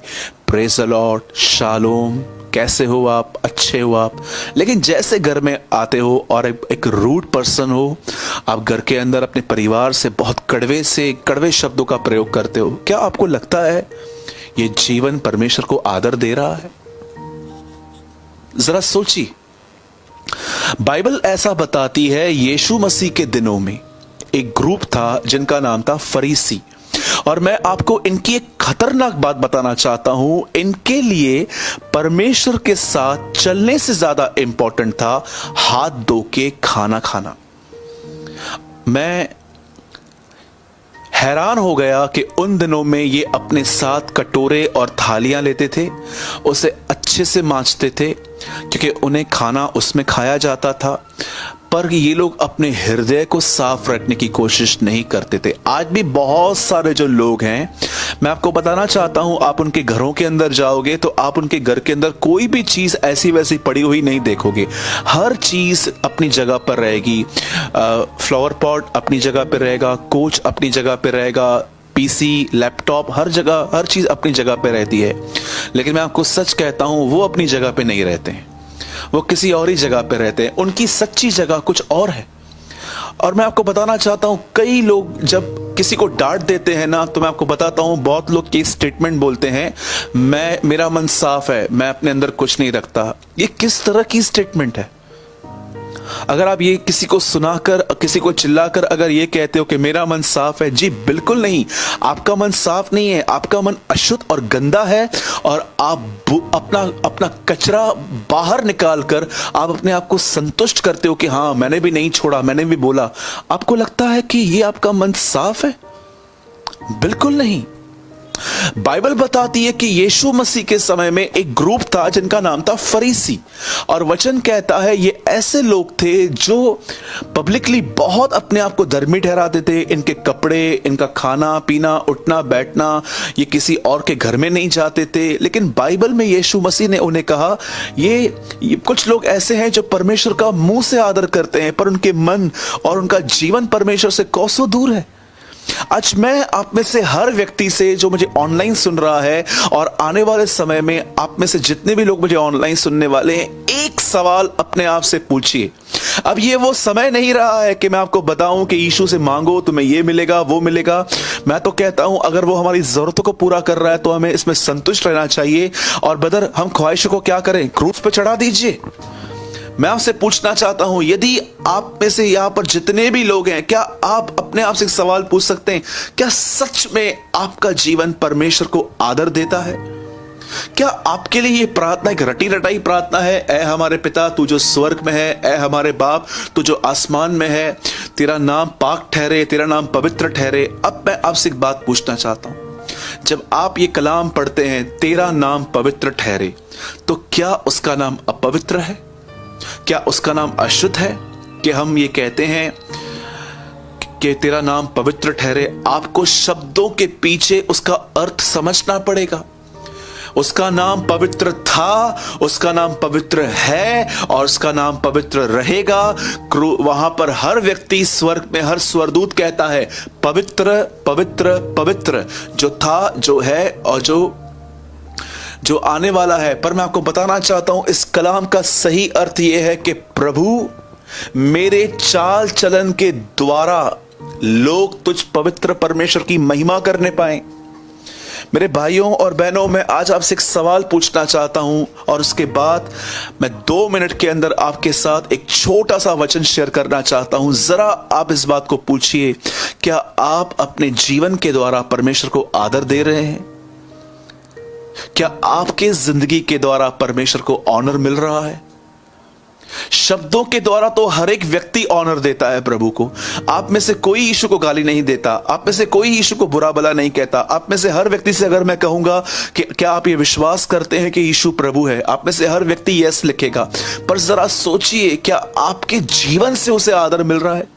प्रेज द लॉर्ड, शालोम, कैसे हो आप, अच्छे हो आप, लेकिन जैसे घर में आते हो और एक रूड पर्सन हो, आप घर के अंदर अपने परिवार से बहुत कड़वे शब्दों का प्रयोग करते हो, क्या आपको लगता है ये जीवन परमेश्वर को आदर दे रहा है? जरा सोचिए। बाइबल ऐसा बताती है, यीशु मसीह के दिनों में एक ग्रुप था जिनका नाम था फरीसी, और मैं आपको इनकी एक खतरनाक बात बताना चाहता हूं। इनके लिए परमेश्वर के साथ चलने से ज्यादा इंपॉर्टेंट था हाथ धो के खाना खाना। मैं हैरान हो गया कि उन दिनों में ये अपने साथ कटोरे और थालियां लेते थे, उसे अच्छे से मांजते थे क्योंकि उन्हें खाना उसमें खाया जाता था, पर ये लोग अपने हृदय को साफ रखने की कोशिश नहीं करते थे। आज भी बहुत सारे जो लोग हैं, मैं आपको बताना चाहता हूं, आप उनके घरों के अंदर जाओगे तो आप उनके घर के अंदर कोई भी चीज ऐसी वैसी पड़ी हुई नहीं देखोगे। हर चीज अपनी जगह पर रहेगी। फ्लावर पॉट अपनी जगह पर रहेगा, कोच अपनी जगह पर रहेगा, पीसी, लैपटॉप, हर जगह हर चीज अपनी जगह पे रहती है। लेकिन मैं आपको सच कहता हूं, वो अपनी जगह पे नहीं रहते हैं, वो किसी और ही जगह पे रहते हैं। उनकी सच्ची जगह कुछ और है। और मैं आपको बताना चाहता हूं, कई लोग जब किसी को डांट देते हैं ना, तो मैं आपको बताता हूं, बहुत लोग ये स्टेटमेंट बोलते हैं, मेरा मन साफ है, मैं अपने अंदर कुछ नहीं रखता। ये किस तरह की स्टेटमेंट है? अगर आप ये किसी को सुनाकर, किसी को चिल्लाकर अगर ये कहते हो कि मेरा मन साफ है, जी बिल्कुल नहीं, आपका मन साफ नहीं है, आपका मन अशुद्ध और गंदा है। और आप अपना कचरा बाहर निकालकर आप अपने आप को संतुष्ट करते हो कि हाँ, मैंने भी नहीं छोड़ा, मैंने भी बोला। आपको लगता है कि ये आपका मन साफ है? बिल्कुल नहीं। बाइबल बताती है कि यीशु मसीह के समय में एक ग्रुप था जिनका नाम था फरीसी, और वचन कहता है ये ऐसे लोग थे जो पब्लिकली बहुत अपने आप को धर्मी ठहराते थे। इनके कपड़े, इनका खाना पीना, उठना बैठना, ये किसी और के घर में नहीं जाते थे। लेकिन बाइबल में यीशु मसीह ने उन्हें कहा, ये कुछ लोग ऐसे हैं जो परमेश्वर का मुंह से आदर करते हैं, पर उनके मन और उनका जीवन परमेश्वर से कोसों दूर है। आज मैं आप में से हर व्यक्ति से जो मुझे ऑनलाइन सुन रहा है और आने वाले समय में आप में से जितने भी लोग मुझे ऑनलाइन सुनने वाले हैं, एक सवाल अपने आप से पूछिए। अब ये वो समय नहीं रहा है कि मैं आपको बताऊं कि यीशु से मांगो तुम्हें ये मिलेगा, वो मिलेगा। मैं तो कहता हूं, अगर वो हमारी जरूरतों को पूरा कर रहा है तो हमें इसमें संतुष्ट रहना चाहिए। और ब्रदर, हम ख्वाहिशों को क्या करें? क्रूस पे चढ़ा दीजिए। मैं आपसे पूछना चाहता हूं, यदि आप में से यहां पर जितने भी लोग हैं, क्या आप अपने आप से एक सवाल पूछ सकते हैं, क्या सच में आपका जीवन परमेश्वर को आदर देता है? क्या आपके लिए ये प्रार्थना एक रटी रटाई प्रार्थना है, ऐ हमारे पिता तू जो स्वर्ग में है, ऐ हमारे बाप तू जो आसमान में है, तेरा नाम पाक ठहरे, तेरा नाम पवित्र ठहरे। अब मैं आपसे एक बात पूछना चाहता हूं, जब आप ये कलाम पढ़ते हैं, तेरा नाम पवित्र ठहरे, तो क्या उसका नाम अपवित्र है? क्या उसका नाम अशुद्ध है? कि हम ये कहते हैं कि तेरा नाम पवित्र ठहरे, आपको शब्दों के पीछे उसका अर्थ समझना पड़ेगा। उसका नाम पवित्र था, उसका नाम पवित्र है और उसका नाम पवित्र रहेगा। वहां पर हर व्यक्ति स्वर्ग में, हर स्वर्गदूत कहता है पवित्र पवित्र पवित्र, जो था, जो है और जो आने वाला है। पर मैं आपको बताना चाहता हूं, इस कलाम का सही अर्थ यह है कि प्रभु मेरे चाल चलन के द्वारा लोग तुझ पवित्र परमेश्वर की महिमा करने पाए। मेरे भाइयों और बहनों, मैं आज आपसे एक सवाल पूछना चाहता हूं और उसके बाद मैं 2 मिनट के अंदर आपके साथ एक छोटा सा वचन शेयर करना चाहता हूं। जरा आप इस बात को पूछिए, क्या आप अपने जीवन के द्वारा परमेश्वर को आदर दे रहे हैं? क्या आपके जिंदगी के द्वारा परमेश्वर को ऑनर मिल रहा है? शब्दों के द्वारा तो हर एक व्यक्ति ऑनर देता है प्रभु को। आप में से कोई यीशु को गाली नहीं देता, आप में से कोई यीशु को बुरा भला नहीं कहता। आप में से हर व्यक्ति से अगर मैं कहूंगा कि क्या आप ये विश्वास करते हैं कि यीशु प्रभु है, आप में से हर व्यक्ति यस लिखेगा। पर जरा सोचिए, क्या आपके जीवन से उसे आदर मिल रहा है?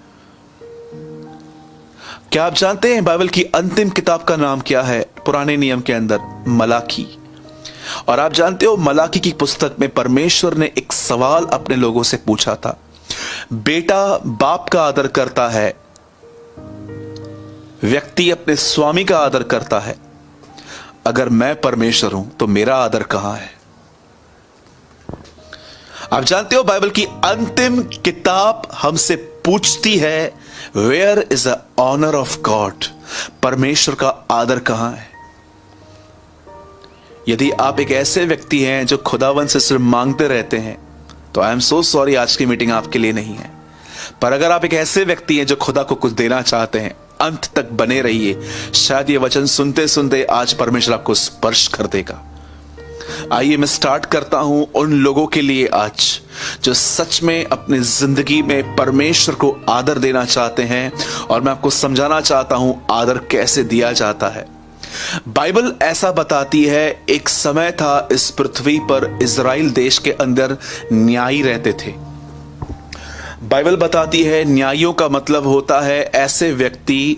क्या आप जानते हैं बाइबल की अंतिम किताब का नाम क्या है? पुराने नियम के अंदर मलाकी। और आप जानते हो, मलाकी की पुस्तक में परमेश्वर ने एक सवाल अपने लोगों से पूछा था। बेटा बाप का आदर करता है, व्यक्ति अपने स्वामी का आदर करता है। अगर मैं परमेश्वर हूं तो मेरा आदर कहां है? आप जानते हो, बाइबल की अंतिम किताब हमसे पूछती है, where is the honour of God? परमेश्वर का आदर कहां है? यदि आप एक ऐसे व्यक्ति हैं जो खुदावन से सिर्फ मांगते रहते हैं, तो आई एम सो सॉरी, आज की मीटिंग आपके लिए नहीं है। पर अगर आप एक ऐसे व्यक्ति हैं जो खुदा को कुछ देना चाहते हैं, अंत तक बने रहिए। शायद ये वचन सुनते सुनते आज परमेश्वर आपको स्पर्श कर देगा। आइए मैं स्टार्ट करता हूं उन लोगों के लिए आज जो सच में अपनी जिंदगी में परमेश्वर को आदर देना चाहते हैं, और मैं आपको समझाना चाहता हूं आदर कैसे दिया जाता है। बाइबल ऐसा बताती है, एक समय था इस पृथ्वी पर इज़राइल देश के अंदर न्यायी रहते थे। बाइबल बताती है, न्यायियों का मतलब होता है ऐसे व्यक्ति,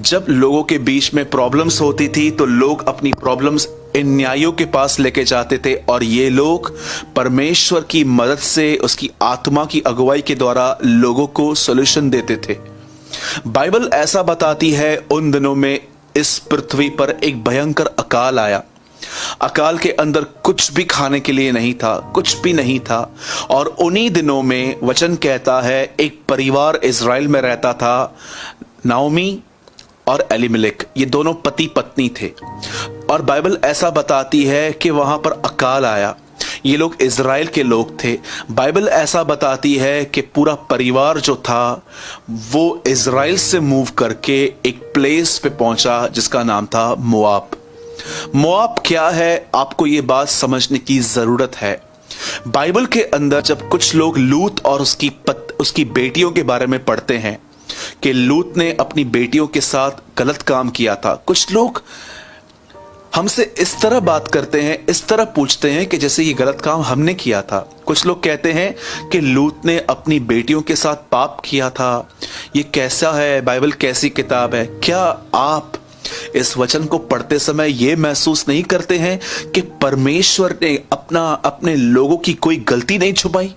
जब लोगों के बीच में प्रॉब्लम्स होती थी तो लोग अपनी प्रॉब्लम्स इन न्यायियों के पास लेके जाते थे, और ये लोग परमेश्वर की मदद से, उसकी आत्मा की अगुवाई के द्वारा लोगों को सॉल्यूशन देते थे। बाइबल ऐसा बताती है, उन दिनों में इस पृथ्वी पर एक भयंकर अकाल आया। अकाल के अंदर कुछ भी खाने के लिए नहीं था, कुछ भी नहीं था। और उन्हीं दिनों में वचन कहता है, एक परिवार इज़राइल में रहता था, नाओमी और एलीमेलेक, ये दोनों पति पत्नी थे। और बाइबल ऐसा बताती है कि वहां पर अकाल आया। ये लोग इज़राइल के लोग थे। बाइबल ऐसा बताती है कि पूरा परिवार जो था वो इज़राइल से मूव करके एक प्लेस पे पहुंचा जिसका नाम था मोआब। मोआब क्या है, आपको ये बात समझने की जरूरत है। बाइबल के अंदर जब कुछ लोग लूत और उसकी बेटियों के बारे में पढ़ते हैं कि लूत ने अपनी बेटियों के साथ गलत काम किया था, कुछ लोग हमसे इस तरह बात करते हैं, इस तरह पूछते हैं कि जैसे ये गलत काम हमने किया था। कुछ लोग कहते हैं कि लूत ने अपनी बेटियों के साथ पाप किया था। ये कैसा है? बाइबल कैसी किताब है? क्या आप इस वचन को पढ़ते समय ये महसूस नहीं करते हैं कि परमेश्वर ने अपने लोगों की कोई गलती नहीं छुपाई?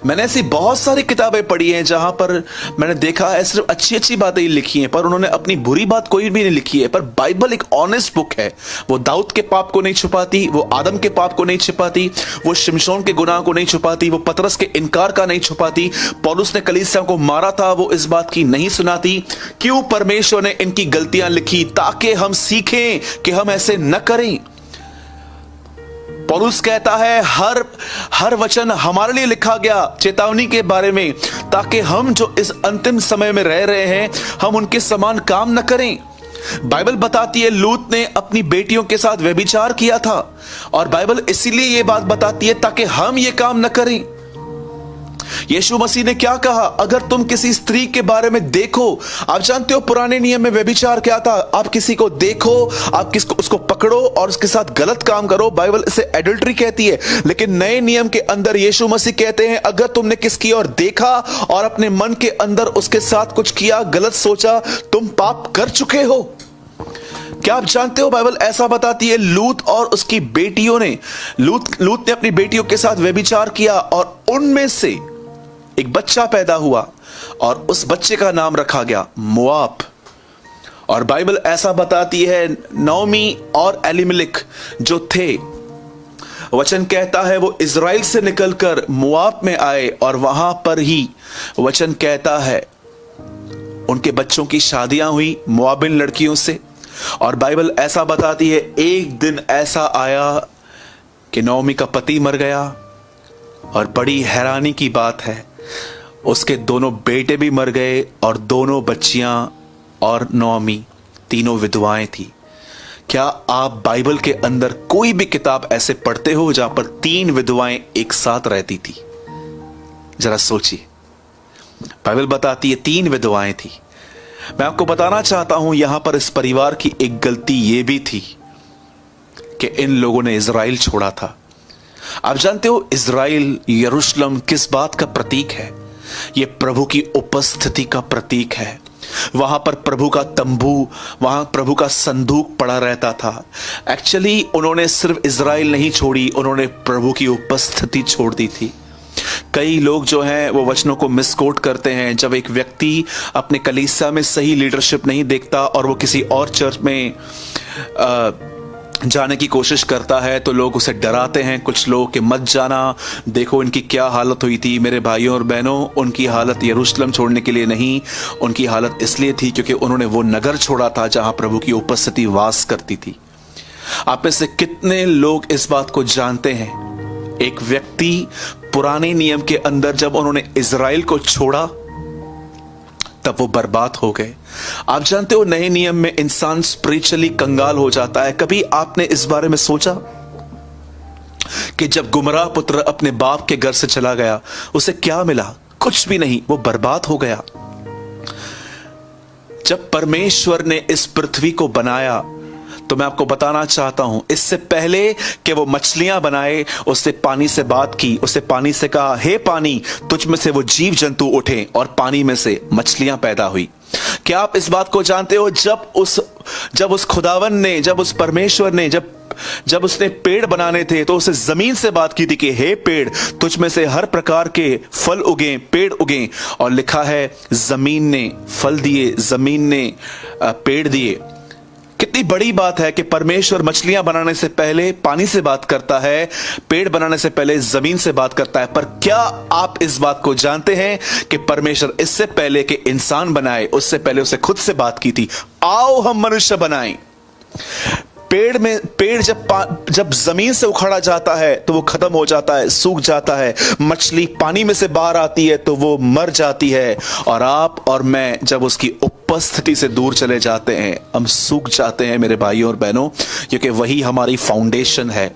मैंने ऐसी बहुत सारी किताबें पढ़ी हैं जहां पर मैंने देखा है सिर्फ अच्छी अच्छी बातें ही लिखी हैं, पर उन्होंने अपनी बुरी बात कोई भी नहीं लिखी है। पर बाइबल एक ऑनेस्ट बुक है। वो दाऊद के पाप को नहीं छुपाती, वो आदम के पाप को नहीं छुपाती, वो शिमशोन के गुनाह को नहीं छुपाती, वो पतरस के इनकार का नहीं छुपाती, पौलुस ने कलीसिया को मारा था वो इस बात की नहीं सुनाती। क्यों परमेश्वर ने इनकी गलतियां लिखी? ताकि हम सीखें कि हम ऐसे न करें। पौलुस कहता है हर वचन हमारे लिए लिखा गया चेतावनी के बारे में, ताकि हम जो इस अंतिम समय में रह रहे हैं हम उनके समान काम न करें। बाइबल बताती है लूत ने अपनी बेटियों के साथ व्यभिचार किया था, और बाइबल इसीलिए यह बात बताती है ताकि हम ये काम न करें। यीशु मसीह ने क्या कहा? अगर तुम किसी स्त्री के बारे में देखो, आप जानते हो पुराने नियम में व्यभिचार क्या था? आप किसी को देखो, आप उसको पकड़ो और उसके साथ गलत काम करो, बाइबल इसे एडल्ट्री कहती है। लेकिन नए नियम के अंदर यीशु मसीह कहते हैं अगर तुमने किसकी ओर देखा और अपने मन के अंदर उसके साथ कुछ किया, गलत सोचा, तुम पाप कर चुके हो। क्या आप जानते हो बाइबल ऐसा बताती है लूत और उसकी बेटियों ने लूत ने अपनी बेटियों के साथ व्यभिचार किया और उनमें से एक बच्चा पैदा हुआ और उस बच्चे का नाम रखा गया मोआब। और बाइबल ऐसा बताती है नओमी और एलीमेलेक जो थे वचन कहता है वो इज़राइल से निकलकर मोआब में आए और वहां पर ही वचन कहता है उनके बच्चों की शादियां हुई मोआबिन लड़कियों से। और बाइबल ऐसा बताती है एक दिन ऐसा आया कि नओमी का पति मर गया, और बड़ी हैरानी की बात है उसके दोनों बेटे भी मर गए और दोनों बच्चियां और नओमी तीनों विधवाएं थी। क्या आप बाइबल के अंदर कोई भी किताब ऐसे पढ़ते हो जहां पर 3 विधवाएं एक साथ रहती थी? जरा सोचिए, बाइबल बताती है 3 विधवाएं थी। मैं आपको बताना चाहता हूं यहां पर इस परिवार की एक गलती यह भी थी कि इन लोगों ने इज़राइल छोड़ा था। आप जानते हो इज़राइल यरूशलेम किस बात का प्रतीक है? यह प्रभु की उपस्थिति का प्रतीक है। वहां पर प्रभु का तंबू, वहां प्रभु का संदूक पड़ा रहता था। एक्चुअली उन्होंने सिर्फ इज़राइल नहीं छोड़ी, उन्होंने प्रभु की उपस्थिति छोड़ दी थी। कई लोग जो हैं वो वचनों को मिसकोट करते हैं। जब एक व्यक्ति अपने कलीसिया में सही लीडरशिप नहीं देखता और वो किसी और चर्च में जाने की कोशिश करता है तो लोग उसे डराते हैं, कुछ लोग कि मत जाना, देखो इनकी क्या हालत हुई थी। मेरे भाइयों और बहनों, उनकी हालत यरूशलेम छोड़ने के लिए नहीं, उनकी हालत इसलिए थी क्योंकि उन्होंने वो नगर छोड़ा था जहां प्रभु की उपस्थिति वास करती थी। आप में से कितने लोग इस बात को जानते हैं? एक व्यक्ति पुराने नियम के अंदर जब उन्होंने इज़राइल को छोड़ा तब वो बर्बाद हो गए। आप जानते हो नए नियम में इंसान स्पिरिचुअली कंगाल हो जाता है। कभी आपने इस बारे में सोचा कि जब गुमराह पुत्र अपने बाप के घर से चला गया उसे क्या मिला? कुछ भी नहीं, वो बर्बाद हो गया। जब परमेश्वर ने इस पृथ्वी को बनाया तो मैं आपको बताना चाहता हूं, इससे पहले कि वो मछलियां बनाए उससे पानी से बात की, उससे पानी से कहा, हे पानी तुझ में से वो जीव जंतु उठे, और पानी में से मछलियां पैदा हुई। क्या आप इस बात को जानते हो? जब उस खुदावन ने, जब उस परमेश्वर ने, जब उसने पेड़ बनाने थे तो उसे जमीन से बात की थी कि हे पेड़ तुझ में से हर प्रकार के फल उगे, पेड़ उगे। और लिखा है जमीन ने फल दिए, जमीन ने पेड़ दिए। कितनी बड़ी बात है कि परमेश्वर मछलियां बनाने से पहले पानी से बात करता है, पेड़ बनाने से पहले जमीन से बात करता है। पर क्या आप इस बात को जानते हैं कि परमेश्वर इससे पहले कि इंसान बनाए उससे पहले उसे खुद से बात की थी, आओ हम मनुष्य बनाएं। पेड़ जब जमीन से उखाड़ा जाता है तो वो खत्म हो जाता है, सूख जाता है। मछली पानी में से बाहर आती है तो वो मर जाती है। और आप और मैं जब उसकी उपस्थिति से दूर चले जाते हैं हम सूख जाते हैं मेरे भाइयों और बहनों, क्योंकि वही हमारी फाउंडेशन है।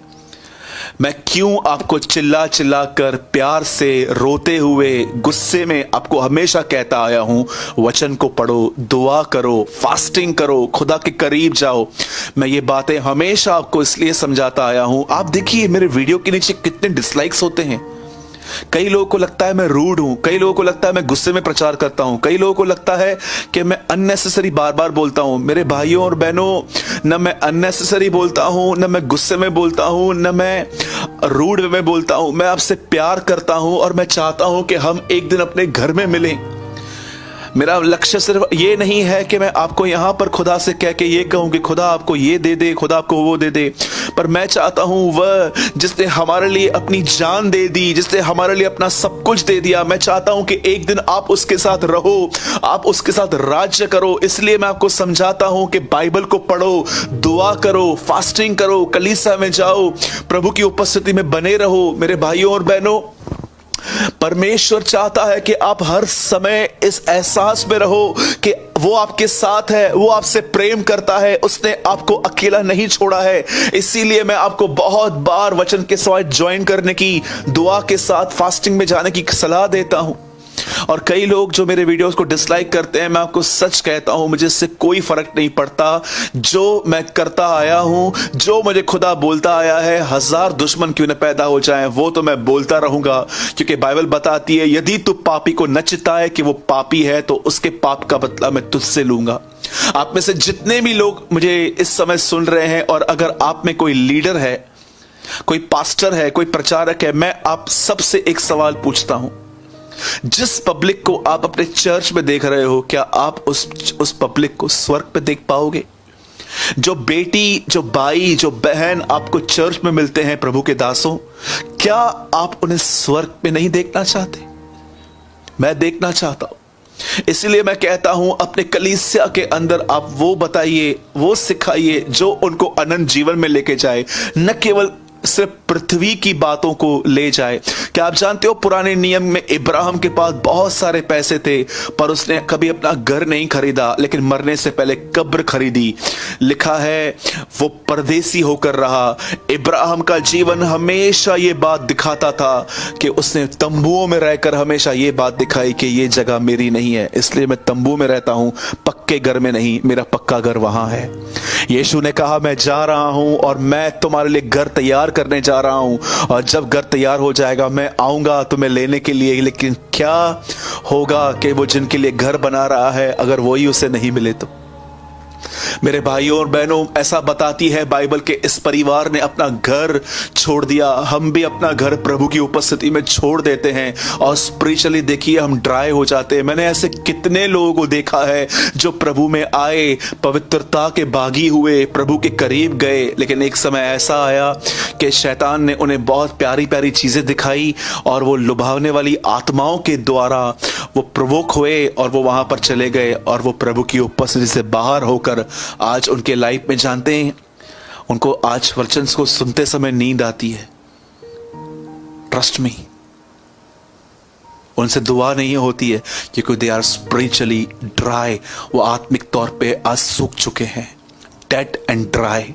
मैं क्यों आपको चिल्ला चिल्ला कर, प्यार से, रोते हुए, गुस्से में आपको हमेशा कहता आया हूं, वचन को पढ़ो, दुआ करो, फास्टिंग करो, खुदा के करीब जाओ। मैं ये बातें हमेशा आपको इसलिए समझाता आया हूं। आप देखिए मेरे वीडियो के नीचे कितने डिसलाइक्स होते हैं। कई लोगों को लगता है मैं रूड हूं, कई लोगों को लगता है मैं गुस्से में प्रचार करता हूं, कई लोगों को लगता है कि मैं अननेसेसरी बार बार बोलता हूं। मेरे भाइयों और बहनों, न मैं अननेसेसरी बोलता हूं, न मैं गुस्से में बोलता हूं, न मैं रूड में बोलता हूं। मैं आपसे प्यार करता हूं और मैं चाहता हूं कि हम एक दिन अपने घर में मिलें। मेरा लक्ष्य सिर्फ ये नहीं है कि मैं आपको यहां पर खुदा से कह के ये कहूं कि खुदा आपको ये दे दे, खुदा आपको वो दे दे, पर मैं चाहता हूं वह जिसने हमारे लिए अपनी जान दे दी, जिसने हमारे लिए अपना सब कुछ दे दिया, मैं चाहता हूं कि एक दिन आप उसके साथ रहो, आप उसके साथ राज्य करो। इसलिए मैं आपको समझाता हूं कि बाइबल को पढ़ो, दुआ करो, फास्टिंग करो, कलीसिया में जाओ, प्रभु की उपस्थिति में बने रहो। मेरे भाइयों और बहनों, परमेश्वर चाहता है कि आप हर समय इस एहसास में रहो कि वो आपके साथ है, वो आपसे प्रेम करता है, उसने आपको अकेला नहीं छोड़ा है। इसीलिए मैं आपको बहुत बार वचन के साथ ज्वाइन करने की, दुआ के साथ फास्टिंग में जाने की सलाह देता हूं। और कई लोग जो मेरे वीडियोस को डिसलाइक करते हैं, मैं आपको सच कहता हूं, मुझे इससे कोई फर्क नहीं पड़ता। जो मैं करता आया हूं, जो मुझे खुदा बोलता आया है, 1000 दुश्मन क्यों न पैदा हो जाएं, वो तो मैं बोलता रहूंगा। क्योंकि बाइबल बताती है यदि तू पापी को न चिताए कि वो पापी है तो उसके पाप का बदला मैं तुझसे लूंगा। आप में से जितने भी लोग मुझे इस समय सुन रहे हैं, और अगर आप में कोई लीडर है, कोई पास्टर है, कोई प्रचारक है, मैं आप सबसे एक सवाल पूछता हूं। जिस पब्लिक को आप अपने चर्च में देख रहे हो, क्या आप उस पब्लिक को स्वर्ग पे देख पाओगे? जो बेटी, जो भाई, जो बहन आपको चर्च में मिलते हैं प्रभु के दासों, क्या आप उन्हें स्वर्ग में नहीं देखना चाहते? मैं देखना चाहता हूं। इसलिए मैं कहता हूं, अपने कलीसिया के अंदर आप वो बताइए, वो सिखाइए जो उनको अनंत जीवन में लेके जाए, न केवल सिर्फ पृथ्वी की बातों को ले जाए। क्या आप जानते हो, पुराने नियम में इब्राहिम के पास बहुत सारे पैसे थे, पर उसने कभी अपना घर नहीं खरीदा, लेकिन मरने से पहले कब्र खरीदी। लिखा है वो परदेसी होकर रहा। इब्राहिम का जीवन हमेशा ये बात दिखाता था कि उसने तंबुओं में रहकर हमेशा ये बात दिखाई कि ये जगह मेरी नहीं है, इसलिए मैं तंबू में रहता हूं, पक्के घर में नहीं, मेरा पक्का घर वहां है। यीशु ने कहा, मैं जा रहा हूं और मैं तुम्हारे लिए घर तैयार करने जा रहा हूं, और जब घर तैयार हो जाएगा मैं आऊंगा तुम्हें लेने के लिए। लेकिन क्या होगा कि वो जिनके लिए घर बना रहा है, अगर वही उसे नहीं मिले तो? मेरे भाइयों और बहनों, ऐसा बताती है बाइबल के इस परिवार ने अपना घर छोड़ दिया। हम भी अपना घर प्रभु की उपस्थिति में छोड़ देते हैं और स्पिरिचुअली देखिए हम ड्राई हो जाते हैं। मैंने ऐसे कितने लोगों को देखा है जो प्रभु में आए, पवित्रता के बागी हुए, प्रभु के करीब गए, लेकिन एक समय ऐसा आया कि शैतान ने उन्हें बहुत प्यारी प्यारी चीजें दिखाई और वो लुभावने वाली आत्माओं के द्वारा वो प्रवोक हुए और वो वहां पर चले गए और वो प्रभु की उपस्थिति से बाहर होकर आज उनके लाइफ में, जानते हैं, उनको आज वचन को सुनते समय नींद आती है। ट्रस्ट मी, उनसे दुआ नहीं होती है क्योंकि दे आर स्पिरिचुअली ड्राई। वो आत्मिक तौर पे आज सूख चुके हैं, डेड एंड ड्राई।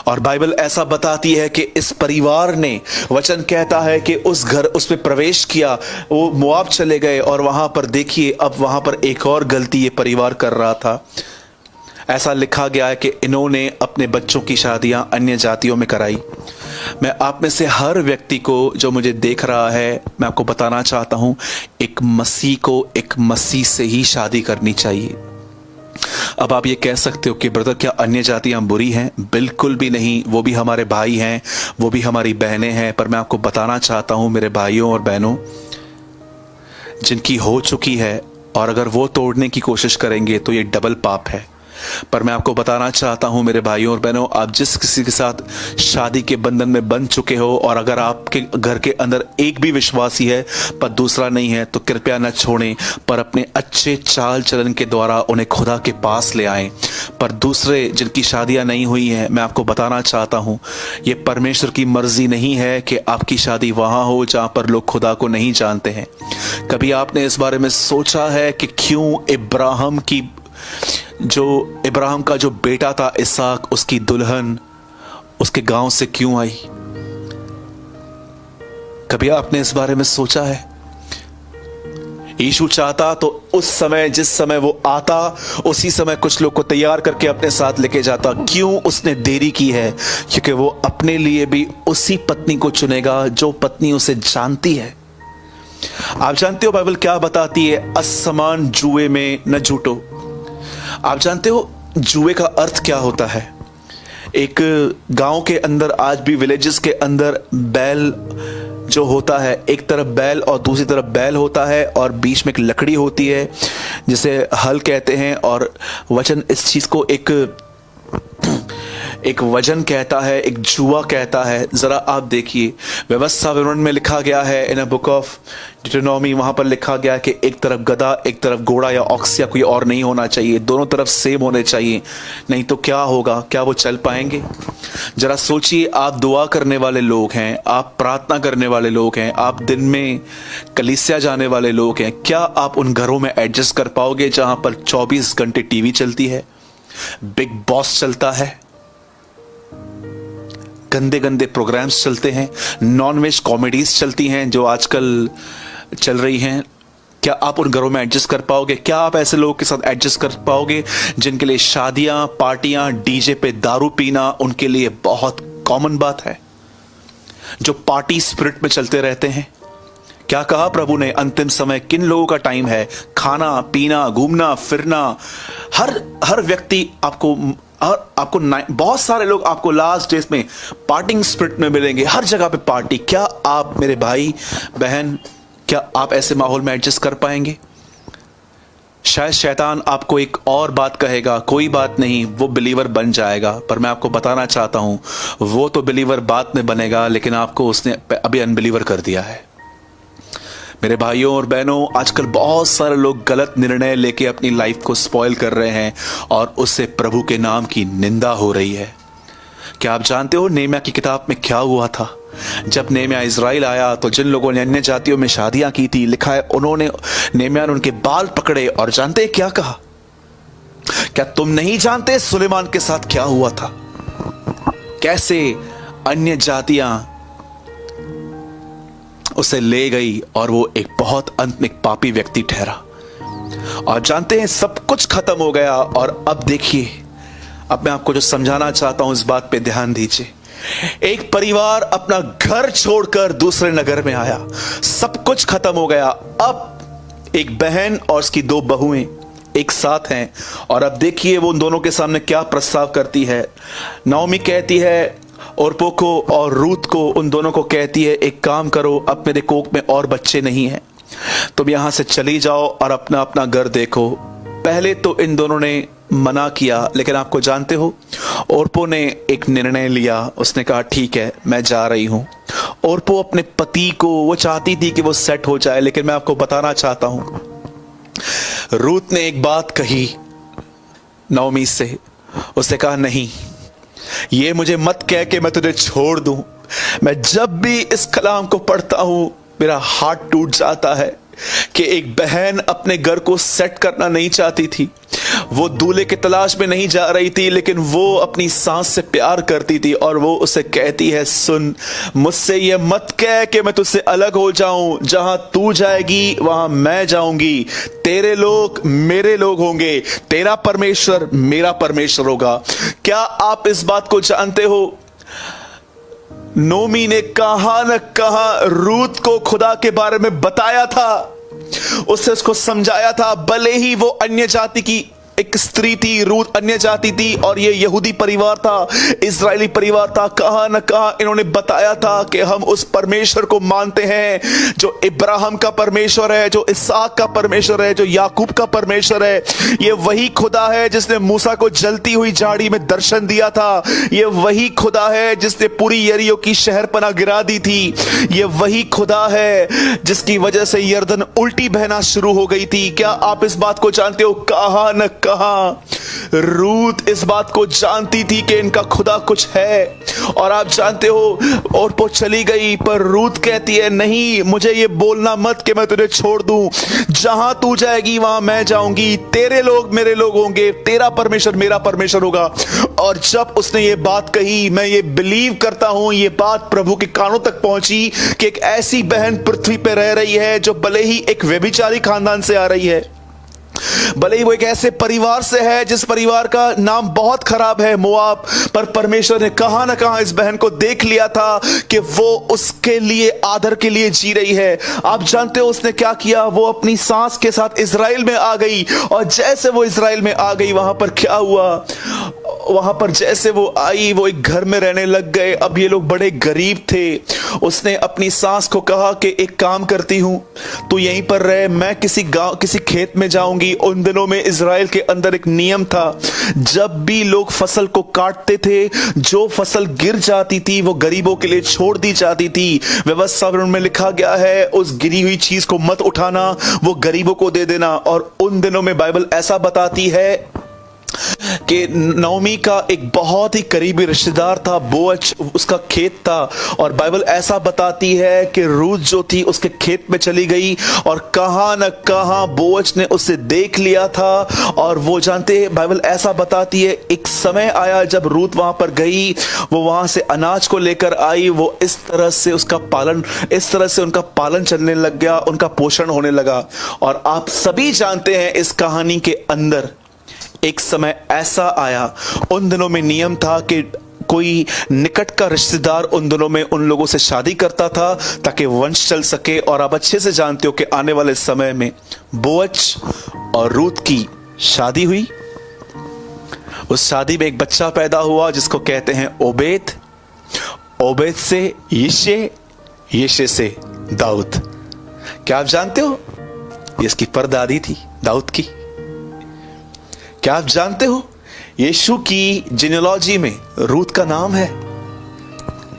और बाइबल ऐसा बताती है कि इस परिवार ने, वचन कहता है कि उसमें प्रवेश किया, वो मोआब चले गए और वहां पर देखिए अब वहां पर एक और गलती ये परिवार कर रहा था। ऐसा लिखा गया है कि इन्होंने अपने बच्चों की शादियां अन्य जातियों में कराई। मैं आप में से हर व्यक्ति को जो मुझे देख रहा है, मैं आपको बताना चाहता हूं, एक मसीह को एक मसीह से ही शादी करनी चाहिए। अब आप ये कह सकते हो कि ब्रदर क्या अन्य जातियां बुरी हैं? बिल्कुल भी नहीं, वो भी हमारे भाई हैं, वो भी हमारी बहनें हैं। पर मैं आपको बताना चाहता हूं मेरे भाइयों और बहनों, जिनकी हो चुकी है और अगर वो तोड़ने की कोशिश करेंगे तो ये डबल पाप है। पर मैं आपको बताना चाहता हूं मेरे भाइयों और बहनों, आप जिस किसी के साथ शादी के बंधन में बंध चुके हो और अगर आपके घर के अंदर एक भी विश्वासी है पर दूसरा नहीं है, तो कृपया न छोड़ें, पर अपने अच्छे चाल चलन के द्वारा उन्हें खुदा के पास ले आएं। पर दूसरे जिनकी शादियां नहीं हुई हैं, मैं आपको बताना चाहता हूं, ये परमेश्वर की मर्जी नहीं है कि आपकी शादी वहां हो जहां पर लोग खुदा को नहीं जानते हैं। कभी आपने इस बारे में सोचा है कि क्यों इब्राहिम का जो बेटा था इसहाक, उसकी दुल्हन उसके गांव से क्यों आई? कभी आपने इस बारे में सोचा है? यीशु चाहता तो उस समय, जिस समय वो आता, उसी समय कुछ लोग को तैयार करके अपने साथ लेके जाता। क्यों उसने देरी की है? क्योंकि वो अपने लिए भी उसी पत्नी को चुनेगा जो पत्नी उसे जानती है। आप जानते हो बाइबल क्या बताती है? असमान जुए में न झूठो। आप जानते हो जुए का अर्थ क्या होता है? एक गांव के अंदर, आज भी विलेजेस के अंदर, बैल जो होता है, एक तरफ बैल और दूसरी तरफ बैल होता है और बीच में एक लकड़ी होती है जिसे हल कहते हैं, और वचन इस चीज को एक वजन कहता है, एक जुआ कहता है। जरा आप देखिए, व्यवस्था विवरण में लिखा गया है, इन अ बुक ऑफ डिटोनॉमी, वहां पर लिखा गया है कि एक तरफ गधा, एक तरफ घोड़ा या ऑक्स या कोई और नहीं होना चाहिए, दोनों तरफ सेम होने चाहिए, नहीं तो क्या होगा? क्या वो चल पाएंगे? जरा सोचिए, आप दुआ करने वाले लोग हैं, आप प्रार्थना करने वाले लोग हैं, आप दिन में कलीसिया जाने वाले लोग हैं, क्या आप उन घरों में एडजस्ट कर पाओगे जहां पर 24 घंटे टीवी चलती है, बिग बॉस चलता है, गंदे गंदे प्रोग्राम्स चलते हैं, नॉनवेज कॉमेडीज चलती हैं जो आजकल चल रही हैं? क्या आप उन घरों में एडजस्ट कर पाओगे? क्या आप ऐसे लोगों के साथ एडजस्ट कर पाओगे जिनके लिए शादियां, पार्टियां, डीजे पे दारू पीना उनके लिए बहुत कॉमन बात है, जो पार्टी स्पिरिट में चलते रहते हैं? क्या कहा प्रभु ने? अंतिम समय किन लोगों का टाइम है? खाना पीना, घूमना फिरना। हर व्यक्ति आपको बहुत सारे लोग आपको लास्ट डेज में पार्टिंग स्पिरिट में मिलेंगे, हर जगह पे पार्टी। क्या आप मेरे भाई बहन, क्या आप ऐसे माहौल में एडजस्ट कर पाएंगे? शायद शैतान आपको एक और बात कहेगा, कोई बात नहीं, वो बिलीवर बन जाएगा। पर मैं आपको बताना चाहता हूं, वो तो बिलीवर बाद में बनेगा, लेकिन आपको उसने अभी अनबिलीवर कर दिया है। मेरे भाइयों और बहनों, आजकल बहुत सारे लोग गलत निर्णय लेके अपनी लाइफ को स्पॉइल कर रहे हैं और उससे प्रभु के नाम की निंदा हो रही है। क्या आप जानते हो नेहम्याह की किताब में क्या हुआ था? जब नेहम्याह इज़राइल आया तो जिन लोगों ने अन्य जातियों में शादियां की थी, लिखा है नेहम्याह ने उनके बाल पकड़े और जानते क्या कहा? क्या तुम नहीं जानते सुलेमान के साथ क्या हुआ था? कैसे अन्य जातियां उसे ले गई और वो एक बहुत अंत में एक पापी व्यक्ति ठहरा। और जानते हैं सब कुछ खत्म हो गया। और अब देखिए, अब मैं आपको जो समझाना चाहता हूं, इस बात पे ध्यान दीजिए। एक परिवार अपना घर छोड़कर दूसरे नगर में आया, सब कुछ खत्म हो गया। अब एक बहन और उसकी 2 बहुएं एक साथ हैं। और अब देखिए वो उन दोनों के सामने क्या प्रस्ताव करती है। नाओमी कहती है ओरपो को और रूत को, उन दोनों को कहती है, एक काम करो, अब मेरे कोख में और बच्चे नहीं हैं, तुम यहां से चली जाओ और अपना अपना घर देखो। पहले तो इन दोनों ने मना किया, लेकिन आपको जानते हो ओरपो ने एक निर्णय लिया। उसने कहा ठीक है, मैं जा रही हूं। ओरपो अपने पति को, वो चाहती थी कि वो सेट हो जाए, लेकिन मैं आपको बताना चाहता हूं, रूत ने एक बात कही नाओमी से। उसने कहा नहीं, ये मुझे मत कह के मैं तुझे छोड़ दूं। मैं जब भी इस कलाम को पढ़ता हूं मेरा हार्ट टूट जाता है कि एक बहन अपने घर को सेट करना नहीं चाहती थी। वो दूल्हे की तलाश में नहीं जा रही थी, लेकिन वो अपनी सास से प्यार करती थी और वो उसे कहती है, सुन, मुझसे ये मत कह कि मैं तुझसे अलग हो जाऊं। जहां तू जाएगी वहां मैं जाऊंगी, तेरे लोग मेरे लोग होंगे, तेरा परमेश्वर मेरा परमेश्वर होगा। क्या आप इस बात को जानते हो? नोमी ने कहा न कहा रूत को खुदा के बारे में बताया था, उससे उसको समझाया था। भले ही वो अन्य जाति की एक स्त्री थी, रूत अन्य जाति थी और ये यहूदी परिवार था, इजरायली परिवार था। कहा न कहा इन्होंने बताया था कि हम उस परमेश्वर को मानते हैं जो इब्राहिम का परमेश्वर है, जो इसहाक का परमेश्वर है, जो याकूब का परमेश्वर है। ये वही खुदा है जिसने मूसा को जलती हुई झाड़ी में दर्शन दिया था। ये वही खुदा है जिसने पूरी यरीहो की शहरपनाह गिरा दी थी। ये वही खुदा है जिसकी वजह से यरदन उल्टी बहना शुरू हो गई थी। क्या आप इस बात को जानते हो? कहा न कहा रूत इस बात को जानती थी कि इनका खुदा कुछ है। और आप जानते हो ओरपो चली गई, पर रूत कहती है नहीं, मुझे ये बोलना मत कि मैं तुझे छोड़ दूं। जहां तू जाएगी वहां मैं जाऊंगी, तेरे लोग मेरे लोग होंगे, तेरा परमेश्वर मेरा परमेश्वर होगा। और जब उसने ये बात कही, मैं ये बिलीव करता हूं ये बात प्रभु के कानों तक पहुंची कि एक ऐसी बहन पृथ्वी पर रह रही है जो भले ही एक व्यभिचारी खानदान से आ रही है, भले ही वो एक ऐसे परिवार से है जिस परिवार का नाम बहुत खराब है, मोआब, पर परमेश्वर ने कहां ना कहां इस बहन को देख लिया था कि वो उसके लिए आदर के लिए जी रही है। आप जानते हो उसने क्या किया? वो अपनी सास के साथ इजराइल में आ गई और जैसे वो इजराइल में आ गई, वहां पर क्या हुआ? वहां पर जैसे वो आई, वो एक घर में रहने लग गए। अब ये लोग बड़े गरीब थे। उसने अपनी सास को कहा कि एक काम करती हूं, तू यहीं पर रह, मैं किसी गांव किसी खेत में जाऊंगी। उन दिनों में इजराइल के अंदर एक नियम था, जब भी लोग फसल को काटते थे, जो फसल गिर जाती थी वो गरीबों के लिए छोड़ दी जाती थी। व्यवस्था में लिखा गया है उस गिरी हुई चीज को मत उठाना, वो गरीबों को दे देना। और उन दिनों में बाइबल ऐसा बताती है कि नाओमी का एक बहुत ही करीबी रिश्तेदार था बोअज, उसका खेत था। और बाइबल ऐसा बताती है कि रूत जो थी उसके खेत में चली गई और कहां न कहां बोअज ने उसे देख लिया था। और वो जानते हैं, बाइबल ऐसा बताती है एक समय आया जब रूत वहां पर गई, वो वहां से अनाज को लेकर आई, वो इस तरह से उनका पालन चलने लग गया, उनका पोषण होने लगा। और आप सभी जानते हैं इस कहानी के अंदर एक समय ऐसा आया, उन दिनों में नियम था कि कोई निकट का रिश्तेदार उन दिनों में उन लोगों से शादी करता था ताकि वंश चल सके। और आप अच्छे से जानते हो कि आने वाले समय में बोअज और रूत की शादी हुई। उस शादी में एक बच्चा पैदा हुआ जिसको कहते हैं ओबेद, ओबेद से यिशे, यिशे से दाऊद। क्या आप जानते हो ये इसकी परदादी थी दाऊद की। क्या आप जानते हो यीशु की जिनेलॉजी में रूथ का नाम है?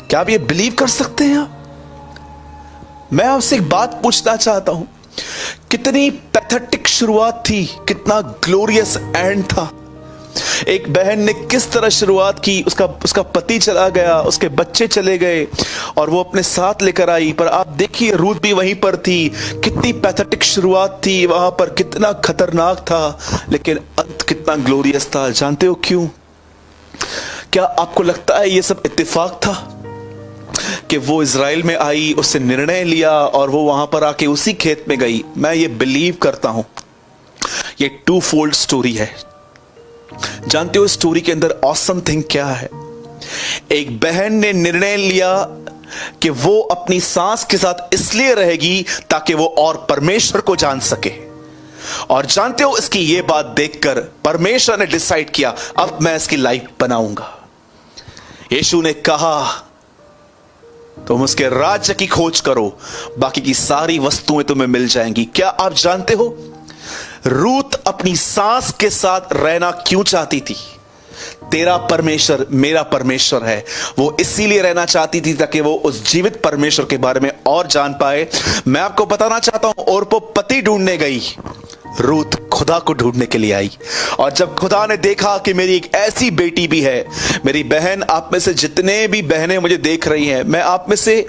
क्या आप ये बिलीव कर सकते हैं? मैं आपसे एक बात पूछना चाहता हूं, कितनी पैथेटिक शुरुआत थी, कितना ग्लोरियस एंड था। एक बहन ने किस तरह शुरुआत की, उसका पति चला गया, उसके बच्चे चले गए और वो अपने साथ लेकर आई, पर आप देखिए रूथ भी वहीं पर थी। कितनी पैथेटिक शुरुआत थी वहां पर, कितना खतरनाक था, लेकिन अंत कितना ग्लोरियस था। जानते हो क्यों? क्या आपको लगता है ये सब इत्तेफाक था कि वो इज़राइल में आई, उससे निर्णय लिया और वो वहां पर आके उसी खेत में गई? मैं ये बिलीव करता हूं ये टू फोल्ड स्टोरी है। जानते हो स्टोरी के अंदर ऑसम थिंग क्या है? एक बहन ने निर्णय लिया कि वो अपनी सास के साथ इसलिए रहेगी ताकि वो और परमेश्वर को जान सके। और जानते हो इसकी ये बात देखकर परमेश्वर ने डिसाइड किया अब मैं इसकी लाइफ बनाऊंगा। यीशु ने कहा तुम उसके राज्य की खोज करो, बाकी की सारी वस्तुएं तुम्हें मिल जाएंगी। क्या आप जानते हो रूथ अपनी सास के साथ रहना क्यों चाहती थी? तेरा परमेश्वर मेरा परमेश्वर है, वो इसीलिए रहना चाहती थी ताकि वो उस जीवित परमेश्वर के बारे में और जान पाए। मैं आपको बताना चाहता हूं, ओर्पा पति ढूंढने गई, रूथ खुदा को ढूंढने के लिए आई। और जब खुदा ने देखा कि मेरी एक ऐसी बेटी भी है, मेरी बहन, आप में से जितने भी बहनें मुझे देख रही हैं, मैं आप में से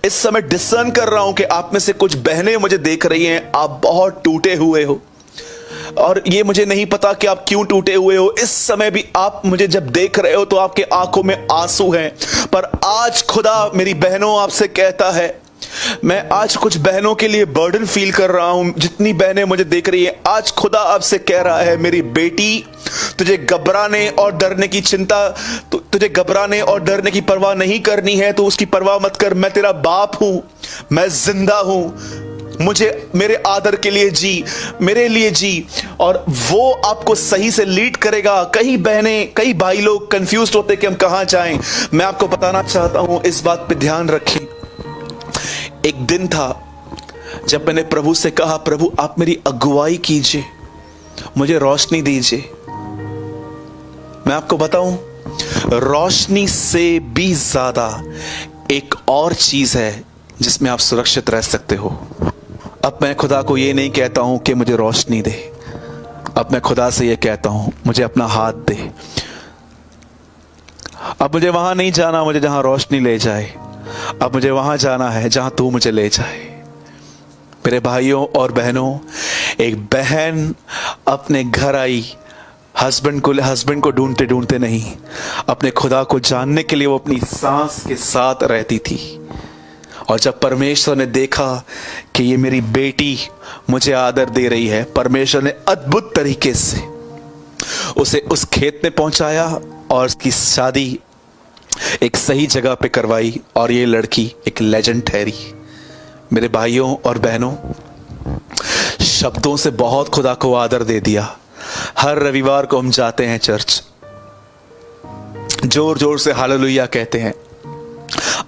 इस समय डिसर्न कर रहा हूं कि आप में से कुछ बहनें मुझे देख रही हैं, आप बहुत टूटे हुए हो। और ये मुझे नहीं पता कि आप क्यों टूटे हुए हो। इस समय भी आप मुझे जब देख रहे हो तो आपके आंखों में आंसू हैं, पर आज खुदा मेरी बहनों आपसे कहता है, मैं आज कुछ बहनों के लिए बर्डन फील कर रहा हूं। जितनी बहनें मुझे देख रही हैं, आज खुदा आपसे कह रहा है, मेरी बेटी, तुझे घबराने और डरने की चिंता, तुझे घबराने और डरने की परवाह नहीं करनी है, तो उसकी परवाह मत कर। मैं तेरा बाप हूं, मैं जिंदा हूं, मुझे मेरे आदर के लिए जी, मेरे लिए जी, और वो आपको सही से लीड करेगा। कई बहनें, कई भाई लोग कंफ्यूज होते कि हम कहां जाएं। मैं आपको बताना चाहता हूं, इस बात पे ध्यान रखें। एक दिन था जब मैंने प्रभु से कहा, प्रभु आप मेरी अगुवाई कीजिए, मुझे रोशनी दीजिए। मैं आपको बताऊं, रोशनी से भी ज्यादा एक और चीज है जिसमें आप सुरक्षित रह सकते हो। अब मैं खुदा को ये नहीं कहता हूं कि मुझे रोशनी दे, अब मैं खुदा से ये कहता हूं मुझे अपना हाथ दे। अब मुझे वहां नहीं जाना मुझे जहां रोशनी ले जाए, अब मुझे वहां जाना है जहां तू मुझे ले जाए। मेरे भाइयों और बहनों, एक बहन अपने घर आई, हस्बैंड को ढूंढते ढूंढते नहीं, अपने खुदा को जानने के लिए वो अपनी सास के साथ रहती थी। और जब परमेश्वर ने देखा कि ये मेरी बेटी मुझे आदर दे रही है, परमेश्वर ने अद्भुत तरीके से उसे उस खेत में पहुंचाया और उसकी शादी एक सही जगह पे करवाई, और ये लड़की एक लेजेंड ठहरी। मेरे भाइयों और बहनों, शब्दों से बहुत खुदा को आदर दे दिया। हर रविवार को हम जाते हैं चर्च, जोर जोर से हालेलुया कहते हैं,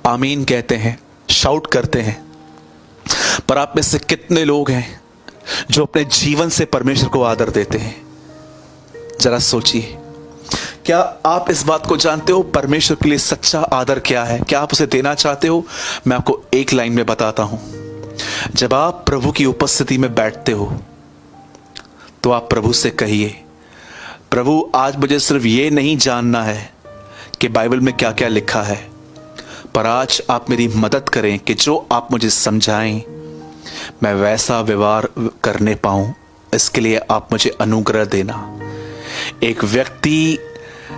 आमीन कहते हैं, शाउट करते हैं, पर आप में से कितने लोग हैं जो अपने जीवन से परमेश्वर को आदर देते हैं? जरा सोचिए, क्या आप इस बात को जानते हो परमेश्वर के लिए सच्चा आदर क्या है? क्या आप उसे देना चाहते हो? मैं आपको एक लाइन में बताता हूं। जब आप प्रभु की उपस्थिति में बैठते हो तो आप प्रभु से कहिए, प्रभु आज मुझे सिर्फ ये नहीं जानना है कि बाइबल में क्या क्या लिखा है, पर आज आप मेरी मदद करें कि जो आप मुझे समझाएं मैं वैसा व्यवहार करने पाऊं। इसके लिए आप मुझे अनुग्रह देना। एक व्यक्ति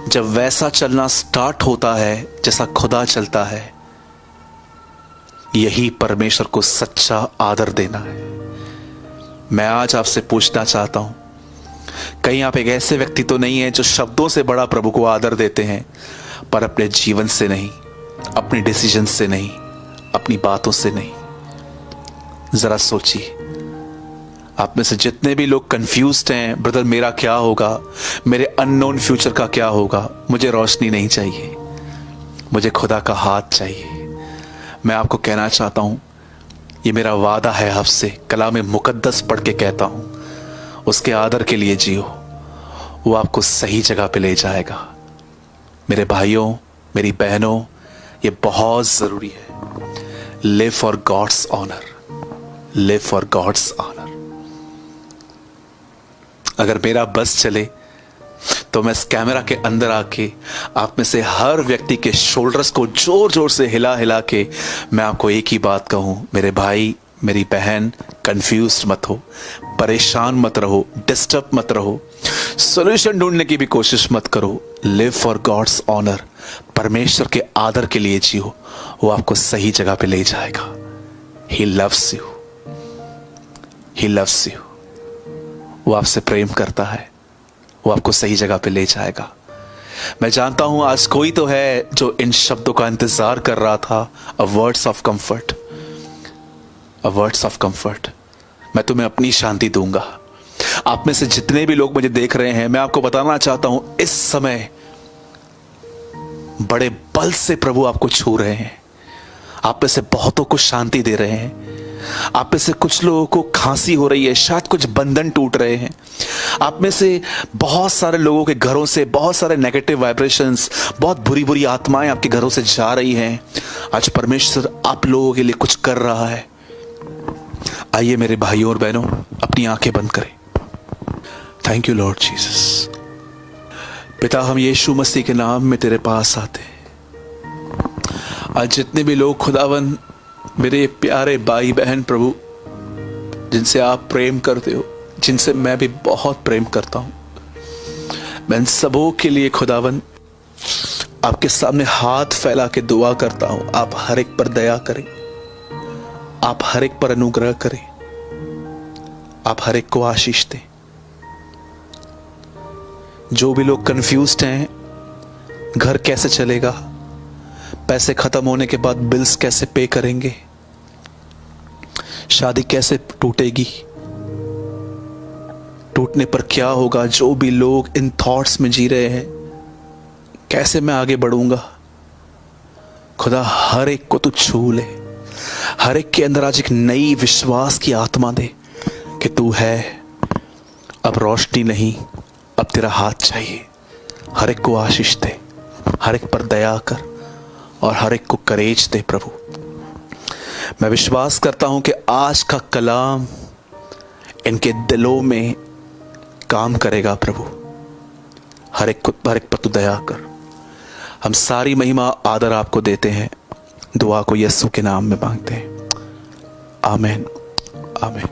जब वैसा चलना स्टार्ट होता है जैसा खुदा चलता है, यही परमेश्वर को सच्चा आदर देना है। मैं आज आपसे पूछना चाहता हूं, कहीं आप एक ऐसे व्यक्ति तो नहीं है जो शब्दों से बड़ा प्रभु को आदर देते हैं, पर अपने जीवन से नहीं, अपनी डिसीजन से नहीं, अपनी बातों से नहीं? जरा सोचिए, आप में से जितने भी लोग कंफ्यूज्ड हैं, ब्रदर मेरा क्या होगा, मेरे अननोन फ्यूचर का क्या होगा, मुझे रोशनी नहीं चाहिए, मुझे खुदा का हाथ चाहिए। मैं आपको कहना चाहता हूं, ये मेरा वादा है आपसे, कलाम मुकद्दस पढ़ के कहता हूं, उसके आदर के लिए जियो, वो आपको सही जगह पे ले जाएगा। मेरे भाइयों, मेरी बहनों, ये बहुत जरूरी है। Live for God's honour, live for God's honour. अगर मेरा बस चले तो मैं इस कैमरा के अंदर आके आप में से हर व्यक्ति के शोल्डर्स को जोर जोर से हिला हिला के मैं आपको एक ही बात कहूं, मेरे भाई, मेरी बहन, कंफ्यूज मत हो, परेशान मत रहो, डिस्टर्ब मत रहो, सॉल्यूशन ढूंढने की भी कोशिश मत करो। लिव फॉर गॉड्स ऑनर, परमेश्वर के आदर के लिए जियो, वो आपको सही जगह पे ले जाएगा। He loves you, he loves you. वो आपसे प्रेम करता है, वो आपको सही जगह पे ले जाएगा। मैं जानता हूं आज कोई तो है जो इन शब्दों का इंतजार कर रहा था, अ words of comfort, a words of comfort. मैं तुम्हें अपनी शांति दूंगा। आप में से जितने भी लोग मुझे देख रहे हैं, मैं आपको बताना चाहता हूं, इस समय बड़े बल से प्रभु आपको छू रहे हैं। आप में से बहुतों को शांति दे रहे हैं। आप में से कुछ लोगों को खांसी हो रही है, शायद कुछ बंधन टूट रहे हैं। आप में से बहुत सारे लोगों के घरों से बहुत सारे नेगेटिव वाइब्रेशंस, बहुत बुरी बुरी आत्माएं आपके घरों से जा रही हैं। आज परमेश्वर आप लोगों के लिए कुछ कर रहा है। आइए मेरे भाइयों और बहनों, अपनी आंखें बंद करें। Thank you Lord Jesus. पिता, हम यीशु मसीह के नाम में तेरे पास आते हैं। आज जितने भी लोग खुदावन, मेरे प्यारे भाई बहन प्रभु, जिनसे आप प्रेम करते हो, जिनसे मैं भी बहुत प्रेम करता हूं, मैं इन सबों के लिए खुदावन आपके सामने हाथ फैला के दुआ करता हूं। आप हर एक पर दया करें, आप हर एक पर अनुग्रह करें, आप हर एक को आशीष दें। जो भी लोग कंफ्यूज्ड हैं, घर कैसे चलेगा, पैसे खत्म होने के बाद बिल्स कैसे पे करेंगे, शादी कैसे टूटेगी, टूटने पर क्या होगा, जो भी लोग इन थॉट्स में जी रहे हैं, कैसे मैं आगे बढ़ूंगा, खुदा हर एक को तू छू ले। हर एक के अंदर आज एक नई विश्वास की आत्मा दे कि तू है, अब रोशनी नहीं, अब तेरा हाथ चाहिए। हर एक को आशीष दे, हर एक पर दया कर और हर एक को करेज दे प्रभु। मैं विश्वास करता हूं कि आज का कलाम इनके दिलों में काम करेगा प्रभु। हर एक पर तू दया कर। हम सारी महिमा आदर आपको देते हैं। दुआ को यीशु के नाम में मांगते हैं। आमीन, आमीन।